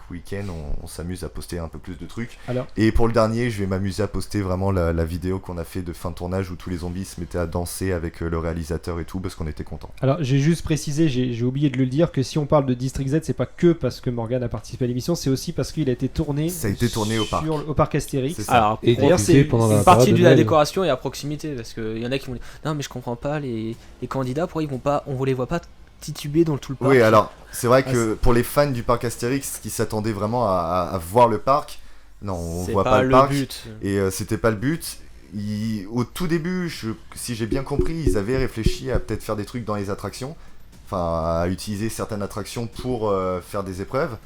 week-end on s'amuse à poster un peu plus de trucs. Et pour le dernier je vais m'amuser à poster vraiment la vidéo qu'on a fait de fin de tournage où tous les zombies se mettaient à danser avec le réalisateur et tout parce qu'on était contents. Alors j'ai juste précisé, j'ai oublié de le dire, que si on parle de District Z, c'est pas que parce que Morgane a participé à l'émission, c'est aussi parce qu'il a été tourné, au parc Astérix. Alors et d'ailleurs c'est une partie de la décoration et à proximité, parce qu'il y en a qui vont dire non mais je comprends pas les candidats, pourquoi on les voit pas titubé dans tout le parc. Oui, alors c'est vrai que pour les fans du parc Astérix qui s'attendaient vraiment à voir le parc, non, on voit pas le parc. But. Et c'était pas le but. Au tout début, si j'ai bien compris, ils avaient réfléchi à peut-être faire des trucs dans les attractions, enfin à utiliser certaines attractions pour faire des épreuves.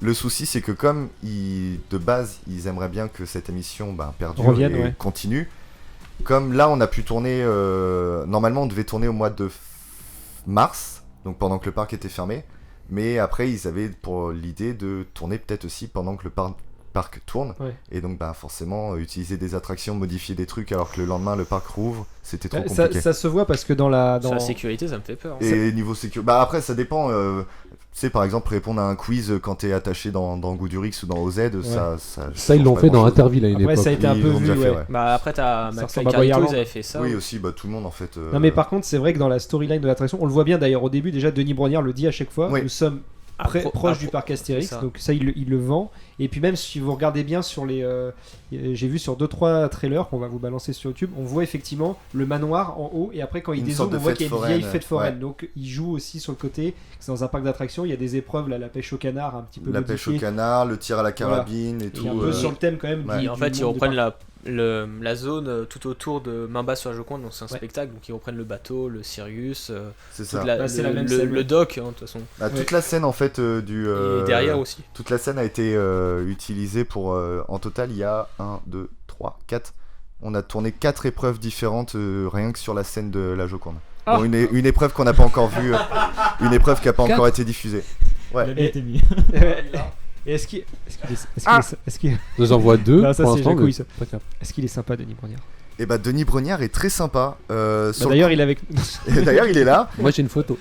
Le souci, c'est que comme de base, ils aimeraient bien que cette émission perdure et continue. Comme là, on a pu tourner. Normalement, on devait tourner au mois de mars. Donc pendant que le parc était fermé, mais après ils avaient pour l'idée de tourner peut-être aussi pendant que le parc tourne, et donc forcément utiliser des attractions, modifier des trucs alors que le lendemain le parc rouvre, c'était trop compliqué. Ça se voit parce que dans la sécurité ça me fait peur. Et niveau sécurité, après ça dépend. Tu sais, par exemple, répondre à un quiz quand t'es attaché dans Goudurix ou dans OZ, ça ils l'ont fait dans Interville à une époque. Après, ça a été un peu vu, après, t'as Carito, ils avaient fait ça. Oui, aussi, tout le monde en fait. Non, mais par contre, c'est vrai que dans la storyline de l'attraction, on le voit bien d'ailleurs au début, déjà, Denis Brognard le dit à chaque fois, nous sommes proche du parc Astérix, donc ça il le vend. Et puis même si vous regardez bien sur les j'ai vu sur 2-3 trailers qu'on va vous balancer sur YouTube, on voit effectivement le manoir en haut, et après quand il dézoome on voit qu'il y a une vieille fête foraine, donc il joue aussi sur le côté, c'est dans un parc d'attractions, il y a des épreuves là, la pêche au canard un petit peu la pêche au canard, le tir à la carabine et tout, un peu sur le thème quand même. En fait ils reprennent la zone tout autour de Main Basse sur la Joconde, donc c'est un spectacle, donc ils reprennent le bateau, le Sirius, c'est ça. C'est la même scène, le dock de toute façon. Toute la scène en fait et derrière aussi. Toute la scène a été utilisée pour en total il y a 1, 2, 3, 4. On a tourné 4 épreuves différentes rien que sur la scène de la Joconde. Bon, une épreuve qu'on n'a pas encore vue, une épreuve qui n'a pas encore été diffusée. Ouais. Et est-ce qu'il J'en vois 2 non, ça, pour l'instant. Est-ce qu'il est sympa, Denis Brognard? Et Denis Brognard est très sympa. D'ailleurs, il est avec. D'ailleurs, il est là. Moi, j'ai une photo.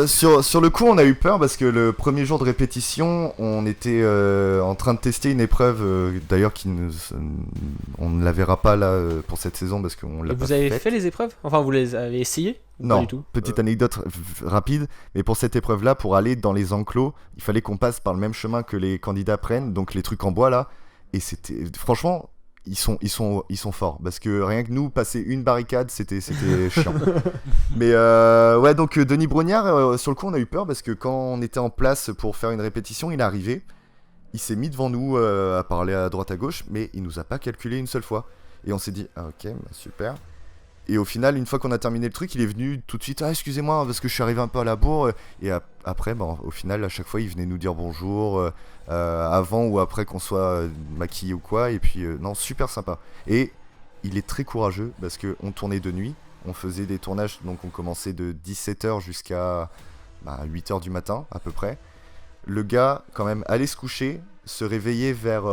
Sur le coup, on a eu peur parce que le premier jour de répétition, on était en train de tester une épreuve. D'ailleurs, on ne la verra pas là pour cette saison parce qu'on l'a pas Vous avez fait les épreuves? Enfin, vous les avez essayées? Non, pas du tout. Petite anecdote rapide, mais pour cette épreuve-là, pour aller dans les enclos, il fallait qu'on passe par le même chemin que les candidats prennent, donc les trucs en bois là, et c'était franchement, ils sont forts, parce que rien que nous, passer une barricade, c'était chiant. Mais donc Denis Brognard, sur le coup, on a eu peur, parce que quand on était en place pour faire une répétition, il est arrivé, il s'est mis devant nous à parler à droite à gauche, mais il nous a pas calculé une seule fois. Et on s'est dit, ok, super. Et au final, une fois qu'on a terminé le truc, il est venu tout de suite, excusez-moi parce que je suis arrivé un peu à la bourre. Et après, au final, à chaque fois, il venait nous dire bonjour, avant ou après qu'on soit maquillé ou quoi. Et puis, non, super sympa. Et il est très courageux parce qu'on tournait de nuit. On faisait des tournages, donc on commençait de 17h jusqu'à 8h du matin à peu près. Le gars, quand même, allait se coucher, se réveillait vers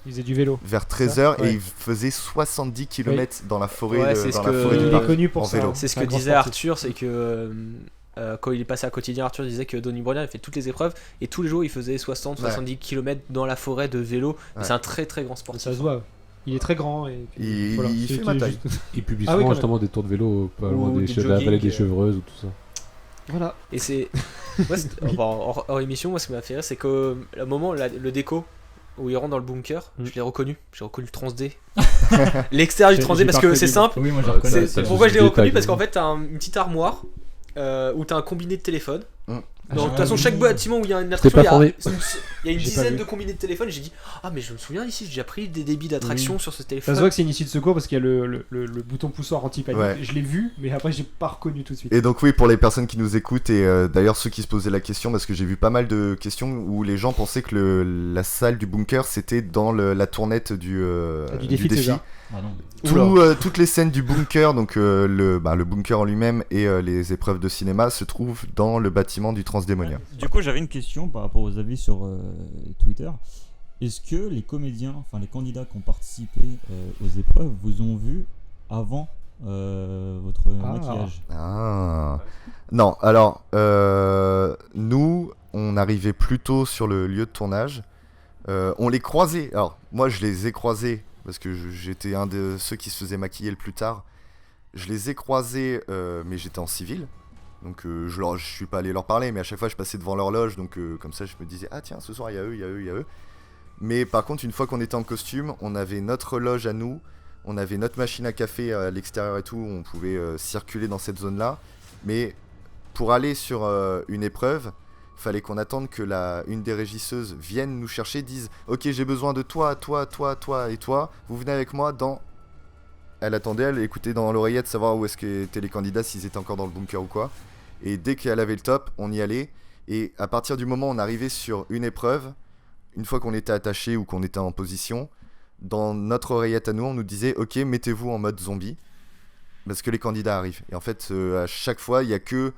Ils faisaient du vélo. Vers 13h Ouais. et ils faisaient 70 km dans la forêt, Ouais, dans c'est la ce forêt que- du Il parc, est connu pour en ça. vélo. C'est ce C'est que un grand disait sportif. Arthur, c'est que quand il est passé à quotidien, Arthur disait que Donny Broglie il fait toutes les épreuves et tous les jours il faisait 60-70 km dans la forêt de vélo. Et Ouais. c'est un très très grand sportif. Ça se voit. Il est très grand et puis, Il fait c'était ma taille. juste- Il publie Ah oui, souvent quand justement des tours de vélo pas Ou loin des de la vallée jogging, des Chevreuses ou tout ça. Voilà. Et c'est. Moi, enfin, hors émission, moi ce qui m'a fait rire, c'est que le moment, le déco où il rentre dans le bunker, je l'ai reconnu. J'ai reconnu le Transd. L'extérieur du Transd parce que c'est simple. Oui, moi je Ouais, reconnais. ça- Pourquoi je l'ai le reconnu? détail, Parce qu'en hein. fait, t'as une petite armoire où t'as un combiné de téléphone. Mm. Donc, de toute façon, oui. chaque bâtiment où il y a une J'étais attraction, pas formé. il y a une J'ai pas dizaine vu. de combinés de téléphone. J'ai dit, ah, mais je me souviens ici, j'ai déjà pris des débits d'attraction sur ce Ça téléphone. se voit que c'est une issue de secours parce qu'il y a le bouton poussoir anti-panique. Ouais. Je l'ai vu, mais après j'ai pas reconnu tout de suite. Et donc oui, pour les personnes qui nous écoutent et d'ailleurs ceux qui se posaient la question, parce que j'ai vu pas mal de questions où les gens pensaient que la salle du bunker c'était dans la tournette du défi de César. Ah non. Toutes les scènes du bunker, donc le bunker en lui-même et les épreuves de cinéma se trouvent dans le bâtiment du Transdémonia. Du coup, j'avais une question par rapport aux avis sur Twitter. Est-ce que les comédiens, enfin les candidats qui ont participé aux épreuves, vous ont vu avant votre maquillage? Ah. Non, alors nous, on arrivait plus tôt sur le lieu de tournage. On les croisait. Alors moi, je les ai croisés parce que j'étais un de ceux qui se faisaient maquiller le plus tard. Je les ai croisés, mais j'étais en civil. Donc je suis pas allé leur parler, mais à chaque fois je passais devant leur loge, donc comme ça je me disais ah tiens ce soir il y a eux, il y a eux, il y a eux. Mais par contre une fois qu'on était en costume, on avait notre loge à nous, on avait notre machine à café à l'extérieur et tout, on pouvait circuler dans cette zone-là. Mais pour aller sur une épreuve, il fallait qu'on attende que une des régisseuses vienne nous chercher, dise ok j'ai besoin de toi et toi, vous venez avec moi dans... Elle attendait, elle écoutait dans l'oreillette savoir où est-ce qu'étaient les candidats, s'ils étaient encore dans le bunker ou quoi. Et dès qu'elle avait le top, on y allait. Et à partir du moment où on arrivait sur une épreuve, une fois qu'on était attaché ou qu'on était en position, dans notre oreillette à nous, on nous disait ok, mettez-vous en mode zombie, parce que les candidats arrivent. Et en fait, à chaque fois, il n'y a que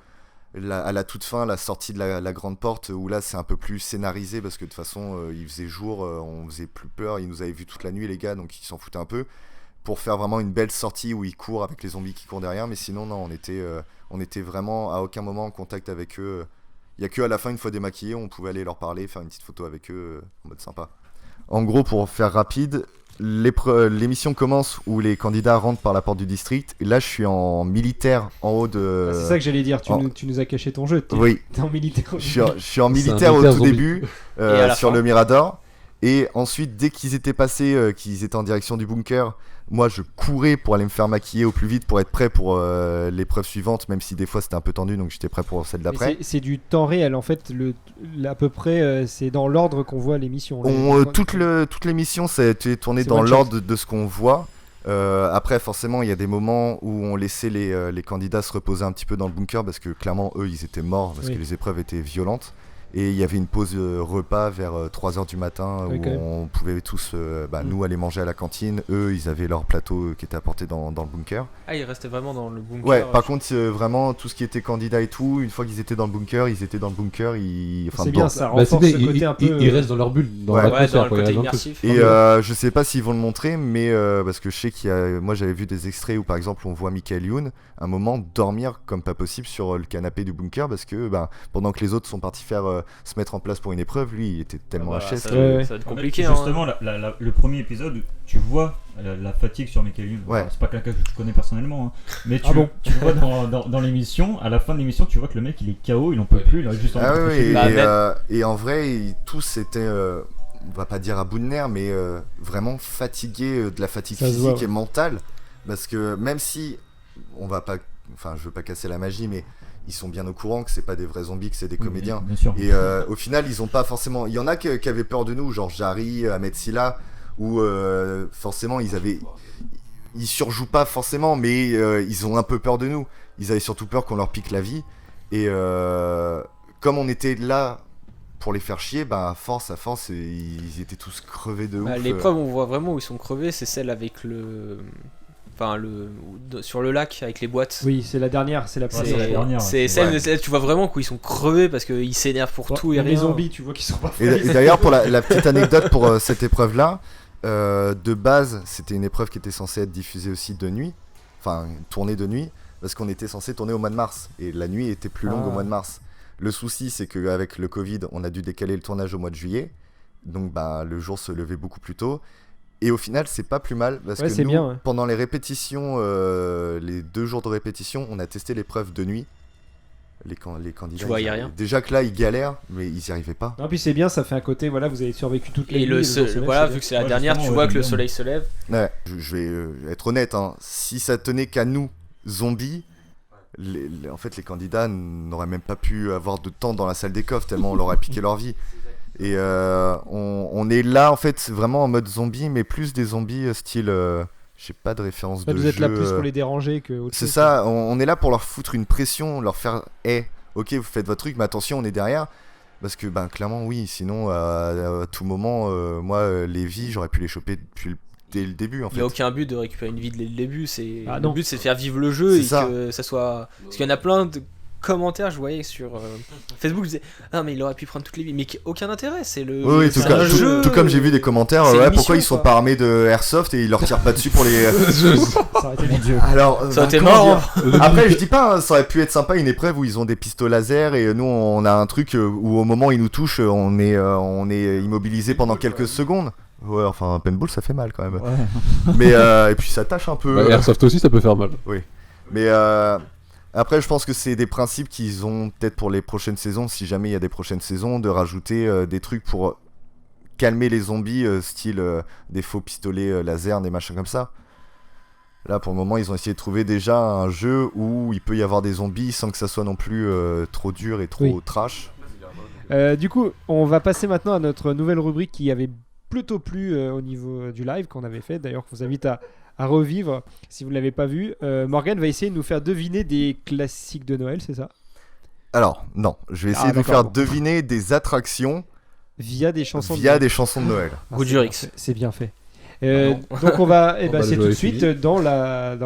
à la toute fin, la sortie de la grande porte, où là c'est un peu plus scénarisé, parce que de toute façon, il faisait jour, on faisait plus peur, ils nous avaient vu toute la nuit les gars, donc ils s'en foutaient un peu. Pour faire vraiment une belle sortie où ils courent avec les zombies qui courent derrière, mais sinon non, on était vraiment à aucun moment en contact avec eux. Il y a que à la fin, une fois démaquillés, on pouvait aller leur parler, faire une petite photo avec eux en mode sympa. En gros, pour faire rapide, l'émission commence où les candidats rentrent par la porte du district. Et là, je suis en militaire en haut de. C'est ça que j'allais dire, tu nous as caché ton jeu. Oui. T'es en militaire. Je suis en C'est un militaire au militaire tout zombie. début, sur le Mirador. Et ensuite, dès qu'ils étaient passés, qu'ils étaient en direction du bunker, moi je courais pour aller me faire maquiller au plus vite pour être prêt pour l'épreuve suivante, même si des fois c'était un peu tendu, donc j'étais prêt pour celle d'après. C'est du temps réel en fait, à peu près c'est dans l'ordre qu'on voit l'émission. Toute l'émission ça a été tourné C'est dans one l'ordre de ce qu'on voit. Après forcément il y a des moments où on laissait les candidats se reposer un petit peu dans le bunker parce que clairement eux ils étaient morts parce que les épreuves étaient violentes. Et il y avait une pause repas vers 3h du matin où on pouvait tous, nous, aller manger à la cantine. Eux, ils avaient leur plateau qui était apporté dans le bunker. Ah, ils restaient vraiment dans le bunker. Ouais, par contre, vraiment, tout ce qui était candidat et tout, une fois qu'ils étaient dans le bunker, ils étaient dans le bunker. C'est bien, ça renforce ce côté un peu... Ils restent dans leur bulle, dans dans l'atmosphère. le côté immersif. Et je sais pas s'ils vont le montrer, mais parce que je sais moi j'avais vu des extraits où par exemple on voit Michael Youn un moment dormir comme pas possible sur le canapé du bunker parce que pendant que les autres sont partis se mettre en place pour une épreuve, lui il était tellement HS. Ça va être compliqué. Justement, le premier épisode, tu vois la fatigue sur Michael Youn. Ouais. C'est pas quelqu'un que je connais personnellement, mais tu vois dans l'émission, à la fin de l'émission, tu vois que le mec il est KO, il en peut plus, il a juste envie de se coucher. Et en vrai, tous étaient, on va pas dire à bout de nerfs, mais vraiment fatigués de la fatigue physique et mentale. Parce que même si je veux pas casser la magie, mais ils sont bien au courant que c'est pas des vrais zombies, que c'est des comédiens. Bien sûr. Et au final, ils ont pas forcément. Il y en a qui avaient peur de nous, genre Jarry, Ahmed Silla, où forcément ils surjouent pas forcément, mais ils ont un peu peur de nous. Ils avaient surtout peur qu'on leur pique la vie. Et comme on était là pour les faire chier, à force, ils étaient tous crevés de ouf. L'épreuve, on voit vraiment où ils sont crevés, c'est celle avec sur le lac avec les boîtes. Oui, c'est la dernière, c'est la première. C'est celle, tu vois vraiment qu'ils sont crevés parce qu'ils s'énervent pour tout et rien. Les zombies, tu vois qu'ils sont pas et d'ailleurs, pour la petite anecdote pour cette épreuve-là, de base, c'était une épreuve qui était censée être diffusée aussi de nuit, enfin tournée de nuit, parce qu'on était censé tourner au mois de mars, et la nuit était plus longue au mois de mars. Le souci, c'est qu'avec le Covid, on a dû décaler le tournage au mois de juillet, donc le jour se levait beaucoup plus tôt. Et au final, c'est pas plus mal, parce que nous, bien, pendant les répétitions, les 2 jours de répétition, on a testé l'épreuve de nuit. Les candidats, tu vois, y a rien. Déjà que là, ils galèrent, mais ils y arrivaient pas. Non, puis c'est bien, ça fait un côté, voilà, vous avez survécu toute la nuit. Et voilà, vu que c'est la dernière, tu vois que le soleil se lève. Ouais, je vais être honnête, hein. Si ça tenait qu'à nous, zombies, en fait, les candidats n'auraient même pas pu avoir de temps dans la salle des coffres, tellement on leur a piqué leur vie. Et on est là, en fait, vraiment en mode zombie, mais plus des zombies style... j'ai pas de référence de jeu. Vous êtes là plus pour les déranger que autre chose. C'est ça, on est là pour leur foutre une pression, leur faire ok, vous faites votre truc, mais attention, on est derrière. Parce que, clairement, oui, sinon, à tout moment, moi, les vies, j'aurais pu les choper dès le début, en fait. Il n'y a aucun but de récupérer une vie dès le début. Le but, c'est de faire vivre le jeu que ça soit. Parce qu'il y en a plein de commentaires, je voyais sur Facebook, je disais ah mais il aurait pu prendre toutes les vies, mais aucun intérêt, c'est le oui, c'est un jeu, tout comme j'ai vu des commentaires pourquoi ils sont pas armés de airsoft et ils leur tirent pas dessus pour les ça aurait été mon dieu. Alors ça aurait été marrant. Après je dis pas, ça aurait pu être sympa une épreuve où ils ont des pistolets laser et nous on a un truc où au moment où ils nous touchent on est immobilisé pendant quelques secondes. Ouais, enfin un paintball ça fait mal quand même. Mais et puis ça tâche un peu. Airsoft aussi ça peut faire mal. Oui. Mais après, je pense que c'est des principes qu'ils ont peut-être pour les prochaines saisons, si jamais il y a des prochaines saisons, de rajouter des trucs pour calmer les zombies, style des faux pistolets laser, des machins comme ça. Là, pour le moment, ils ont essayé de trouver déjà un jeu où il peut y avoir des zombies sans que ça soit non plus trop dur et trop trash. Du coup, on va passer maintenant à notre nouvelle rubrique qui avait plutôt plu au niveau du live qu'on avait fait. D'ailleurs, je vous invite à revivre si vous ne l'avez pas vu. Morgane va essayer de nous faire deviner des classiques de Noël, c'est ça? Alors, non, je vais essayer de vous faire deviner des attractions via des chansons de Noël. Goudurix. C'est bien fait. Donc on va, c'est tout de suite fini. dans la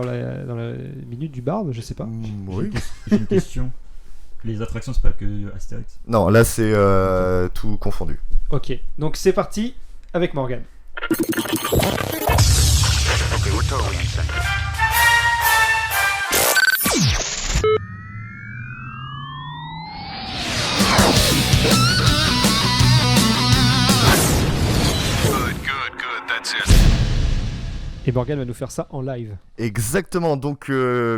minute du barbe, je sais pas. Oui. J'ai une question. Les attractions, c'est pas que Astérix? Non, là c'est tout confondu. Ok, donc c'est parti avec Morgane. Okay, we're totally insane. Good, that's it. Et Morgane va nous faire ça en live. Exactement, donc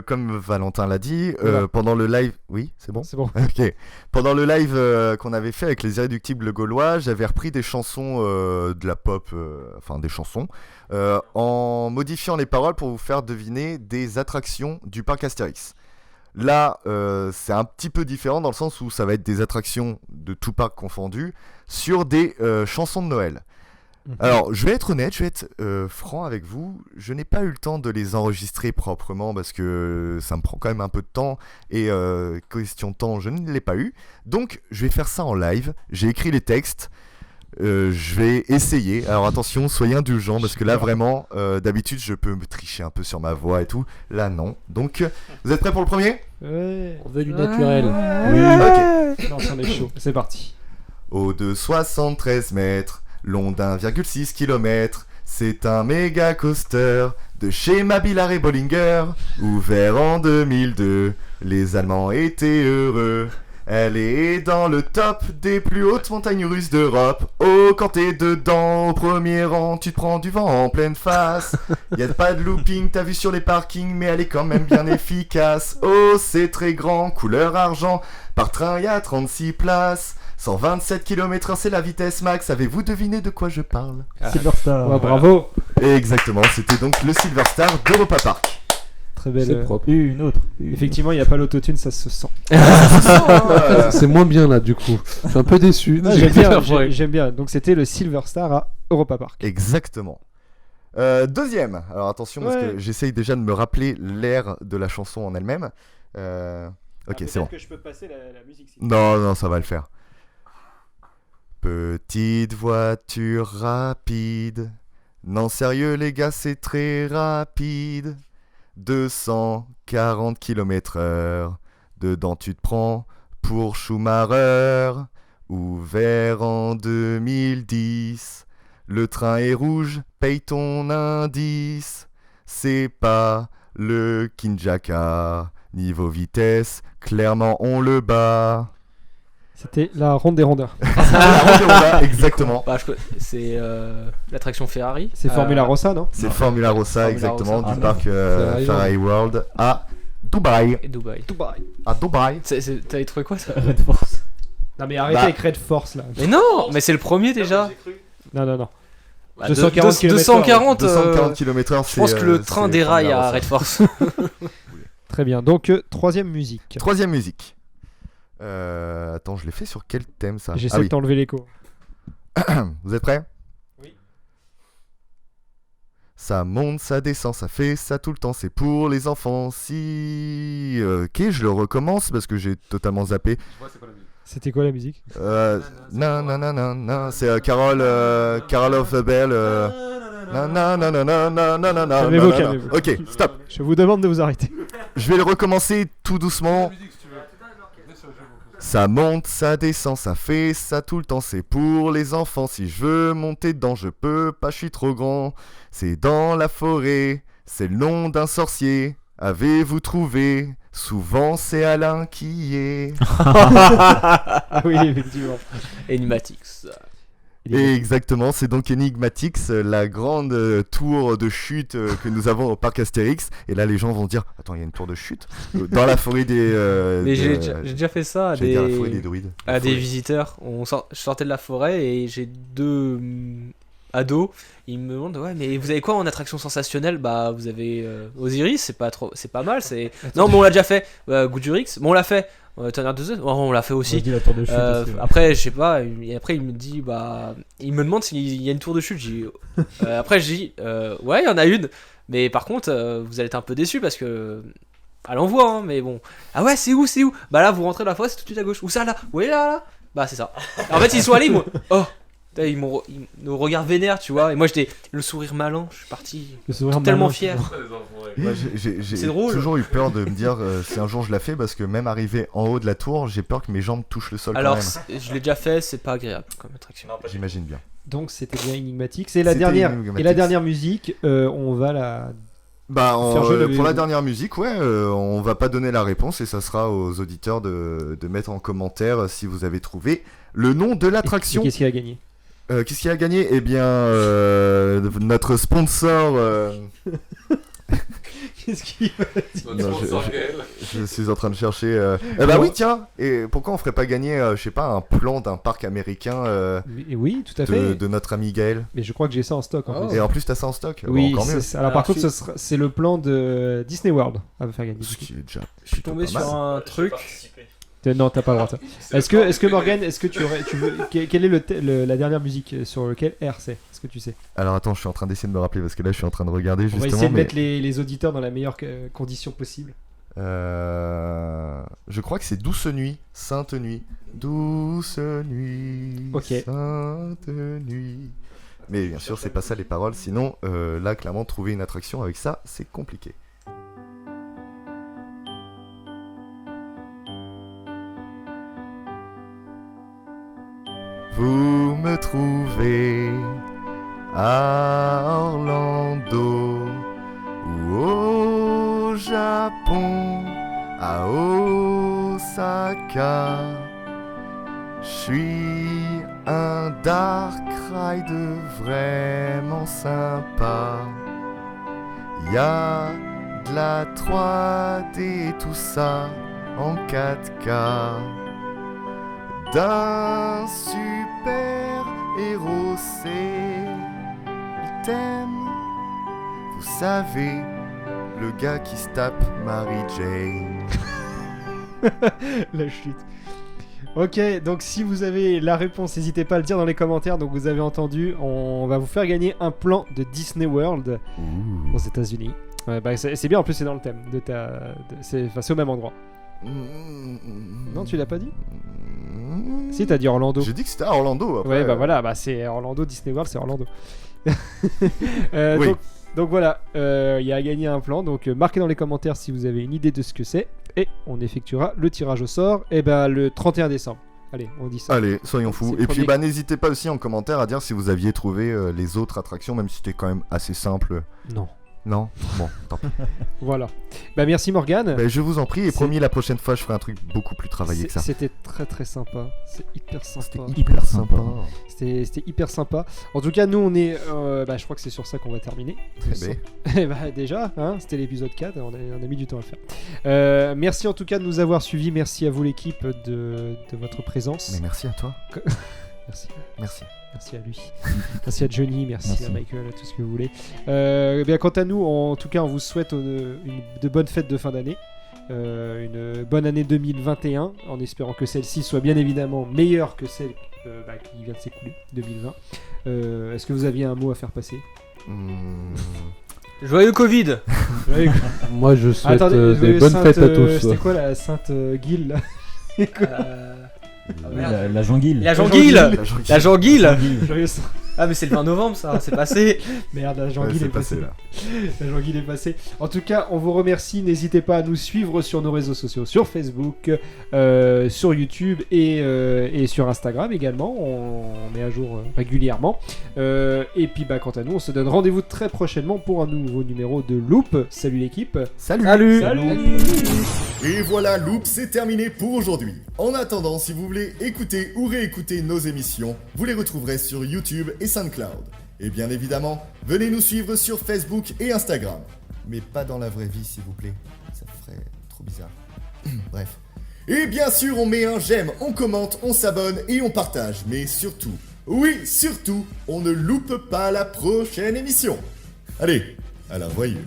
comme Valentin l'a dit, Voilà. pendant le live... Oui, c'est bon ? C'est bon. Ok. Pendant le live qu'on avait fait avec les Irréductibles Gaulois, j'avais repris des chansons de la pop, enfin des chansons, en modifiant les paroles pour vous faire deviner des attractions du parc Astérix. Là, c'est un petit peu différent dans le sens où ça va être des attractions de tout parc confondu sur des chansons de Noël. Alors, je vais être honnête, je vais être franc avec vous. Je n'ai pas eu le temps de les enregistrer proprement parce que ça me prend quand même un peu de temps. Et question de temps, je ne l'ai pas eu. Donc, je vais faire ça en live. J'ai écrit les textes. Je vais essayer. Alors, attention, soyez indulgents parce que là, vraiment, d'habitude, je peux me tricher un peu sur ma voix et tout. Là, non. Donc, vous êtes prêts pour le premier ? Ouais. On veut du naturel. Ok. Non, ça en est chaud. C'est parti. Haut de 73 mètres. Long d'1,6 km, c'est un méga coaster de chez Mabillard et Bollinger, ouvert en 2002, les Allemands étaient heureux. Elle est dans le top des plus hautes montagnes russes d'Europe. Oh, quand t'es dedans, au premier rang, tu te prends du vent en pleine face. Y'a pas de looping, t'as vu sur les parkings, mais elle est quand même bien efficace. Oh, c'est très grand, couleur argent, par train y'a 36 places. 127 km/h, c'est la vitesse max. Avez-vous deviné de quoi je parle ? Silver Star. Ouais, bravo. Exactement, c'était donc le Silver Star d'Europa Park. Très belle. C'est propre. Une autre. Effectivement, il n'y a pas l'autotune, ça se sent. C'est moins bien là du coup. Je suis un peu déçu. Ah, j'aime bien. Donc c'était le Silver Star à Europa Park. Exactement. Deuxième. Alors attention, parce que j'essaye déjà de me rappeler l'air de la chanson en elle-même. Ok, c'est bon. Que je peux passer la musique. Non, ça va le faire. Petite voiture rapide. Non, sérieux les gars, c'est très rapide. 240 km/h. Dedans tu te prends pour Schumacher. Ouvert en 2010. Le train est rouge, paye ton indice. C'est pas le Kinjaka. Niveau vitesse, clairement on le bat. C'était la ronde des rondeurs. La ronde des Honda, exactement. Bah, c'est l'attraction Ferrari. C'est Formula Rossa, non? C'est Formula Rossa, Formula exactement, Rossa. du parc Ferrari World à Dubaï. Et Dubaï. À Dubaï. T'avais trouvé quoi ça? Red Force. Non mais arrêtez Bah. avec Red Force là. Mais non, mais c'est le premier déjà. Non. Bah, 240 240. 240 km/h. Je pense que le train déraille à Red Force. Très bien. Donc troisième musique. Troisième musique. Attends, je l'ai fait sur quel thème ça? J'essaie de t'enlever l'écho. Vous êtes prêts? Oui. Ça monte, ça descend, ça fait ça tout le temps, c'est pour les enfants. Si. Ok, je le recommence parce que j'ai totalement zappé. C'était quoi la musique? Non, c'est Carol of the Bell. Calmez-vous. Ok, stop. Je vous demande de vous arrêter. Je vais le recommencer tout doucement. Ça monte, ça descend, ça fait ça tout le temps, c'est pour les enfants. Si je veux monter dedans, je peux pas, je suis trop grand. C'est dans la forêt, c'est le nom d'un sorcier. Avez-vous trouvé? Souvent c'est Alain qui y est. Ah oui, effectivement. Enigmatix. Et exactement, c'est donc Enigmatix, la grande tour de chute que nous avons au parc Astérix. Et là, les gens vont dire, attends, il y a une tour de chute dans la forêt des. Mais j'ai déjà fait ça à j'allais dire la forêt des druides. à des visiteurs. Je sortais de la forêt et j'ai deux ados. Ils me demandent, ouais, mais vous avez quoi en attraction sensationnelle? Bah, vous avez Osiris, c'est pas mal. Non, mais on l'a déjà fait. Goudurix, bon, on l'a fait. Tonnerre de Zeus, on l'a fait aussi. La tour de chute aussi, ouais. Après, je sais pas. Et après, il me dit, bah, il me demande s'il y a une tour de chute. Après, je dis, ouais, il y en a une. Mais par contre, vous allez être un peu déçus parce que. À l'envoi, hein, mais bon. Ah ouais, c'est où? Bah là, vous rentrez dans la forêt, c'est tout de suite à gauche. Où ça, là? Oui, là. Bah, c'est ça. En fait, ils sont allés, moi. Oh! Ils nous regardent vénère, tu vois. Et moi, j'étais le sourire malin. Je suis parti tellement fier. Moi, j'ai C'est drôle. toujours eu peur de me dire si un jour je la fais parce que même arrivé en haut de la tour, j'ai peur que mes jambes touchent le sol. Alors, quand même. je l'ai déjà fait, c'est pas agréable comme attraction. J'imagine bien. Donc c'était bien Enigmatix. Et la C'était dernière, Enigmatix. musique, on va la. Bah, Faire jeu pour la dernière musique, ouais, on va pas donner la réponse et ça sera aux auditeurs de mettre en commentaire si vous avez trouvé le nom de l'attraction. Et qu'est-ce qu'il a gagné? Qu'est-ce qu'il a gagné? Eh bien, notre sponsor. Qu'est-ce qu'il va dire? Non, je suis en train de chercher. Bah oui, tiens. Et pourquoi on ferait pas gagner, je sais pas, un plan d'un parc américain Oui, tout à fait. de notre ami Gaël. Mais je crois que j'ai ça en stock en plus. Et en plus, t'as ça en stock. Oui, Bon, encore mieux. alors par contre, c'est le plan de Disney World à faire gagner. Ce qui est déjà. Je suis tombé plutôt pas sur mal. un truc. Non, t'as pas le droit. Ça. Est-ce que Morgan, tu veux, quelle est la dernière musique sur lequel R c'est? Est-ce que tu sais? Alors attends, je suis en train d'essayer de me rappeler parce que là, je suis en train de regarder On justement. va essayer de mais... mettre les auditeurs dans la meilleure condition possible. Je crois que c'est Douce Nuit, Sainte Nuit. Douce Nuit, Ok. Sainte Nuit. Mais bien sûr, c'est pas ça les paroles. Sinon, là, clairement, trouver une attraction avec ça, c'est compliqué. Vous me trouvez à Orlando ou au Japon, à Osaka. Je suis un dark ride vraiment sympa. Y a de la 3D et tout ça en 4K. D'un super héros, c'est Item. Vous savez, le gars qui se tape Mary Jane. La chute. Ok, donc si vous avez la réponse, n'hésitez pas à le dire dans les commentaires. Donc vous avez entendu, on va vous faire gagner un plan de Disney World aux États-Unis. Ouais, bah, c'est bien, en plus c'est dans le thème de c'est au même endroit. Non, tu l'as pas dit? Si, t'as dit Orlando. J'ai dit que c'était à Orlando. Après, Ouais, bah voilà, bah c'est Orlando, Disney World, c'est Orlando. Oui. Donc voilà, il y a à gagner un plan. Donc marquez dans les commentaires si vous avez une idée de ce que c'est. Et on effectuera le tirage au sort le 31 décembre. Allez, on dit ça. Allez, soyons fous. C'est Et puis premier- n'hésitez pas aussi en commentaire à dire si vous aviez trouvé les autres attractions, même si c'était quand même assez simple. Non. Non. Bon, tant pis. Voilà. Bah merci Morgane. Ben, je vous en prie, et C'est- promis, la prochaine fois, je ferai un truc beaucoup plus travaillé que ça. C'était très très sympa. C'est hyper sympa. Hyper sympa. C'était hyper sympa. En tout cas, nous on est. Je crois que c'est sur ça qu'on va terminer. Eh ben. Eh bah, déjà, hein, c'était l'épisode 4, on a mis du temps à le faire. Merci en tout cas de nous avoir suivis. Merci à vous l'équipe de votre présence. Mais merci à toi. Merci. Merci. Merci à lui. Merci à Johnny, merci Merci. à Michael, à tout ce que vous voulez. Bien, quant à nous, en tout cas, on vous souhaite de bonnes fêtes de fin d'année. Une bonne année 2021, en espérant que celle-ci soit bien évidemment meilleure que celle qui vient de s'écouler, 2020. Est-ce que vous aviez un mot à faire passer? Joyeux Covid. Moi, je souhaite Attendez, des bonnes fêtes à tous. C'était quoi la Sainte Guille là? La Janguille. La Janguille. La Janguille. Joyeux Ah mais c'est le 20 novembre ça, c'est passé. Merde, la Ouais, Janguille c'est est passé passée. là. La Janguille est passée. En tout cas, on vous remercie. N'hésitez pas à nous suivre sur nos réseaux sociaux, sur Facebook, sur YouTube et sur Instagram également. On met à jour régulièrement. Et puis, quant à nous, on se donne rendez-vous très prochainement pour un nouveau numéro de Loop. Salut l'équipe. Salut. Et voilà, Loop, c'est terminé pour aujourd'hui. En attendant, si vous voulez écouter ou réécouter nos émissions, vous les retrouverez sur YouTube et SoundCloud. Et bien évidemment, venez nous suivre sur Facebook et Instagram. Mais pas dans la vraie vie, s'il vous plaît. Ça ferait trop bizarre. Bref. Et bien sûr, on met un j'aime, on commente, on s'abonne et on partage. Mais surtout, oui, surtout, on ne loupe pas la prochaine émission. Allez, à la revoyure.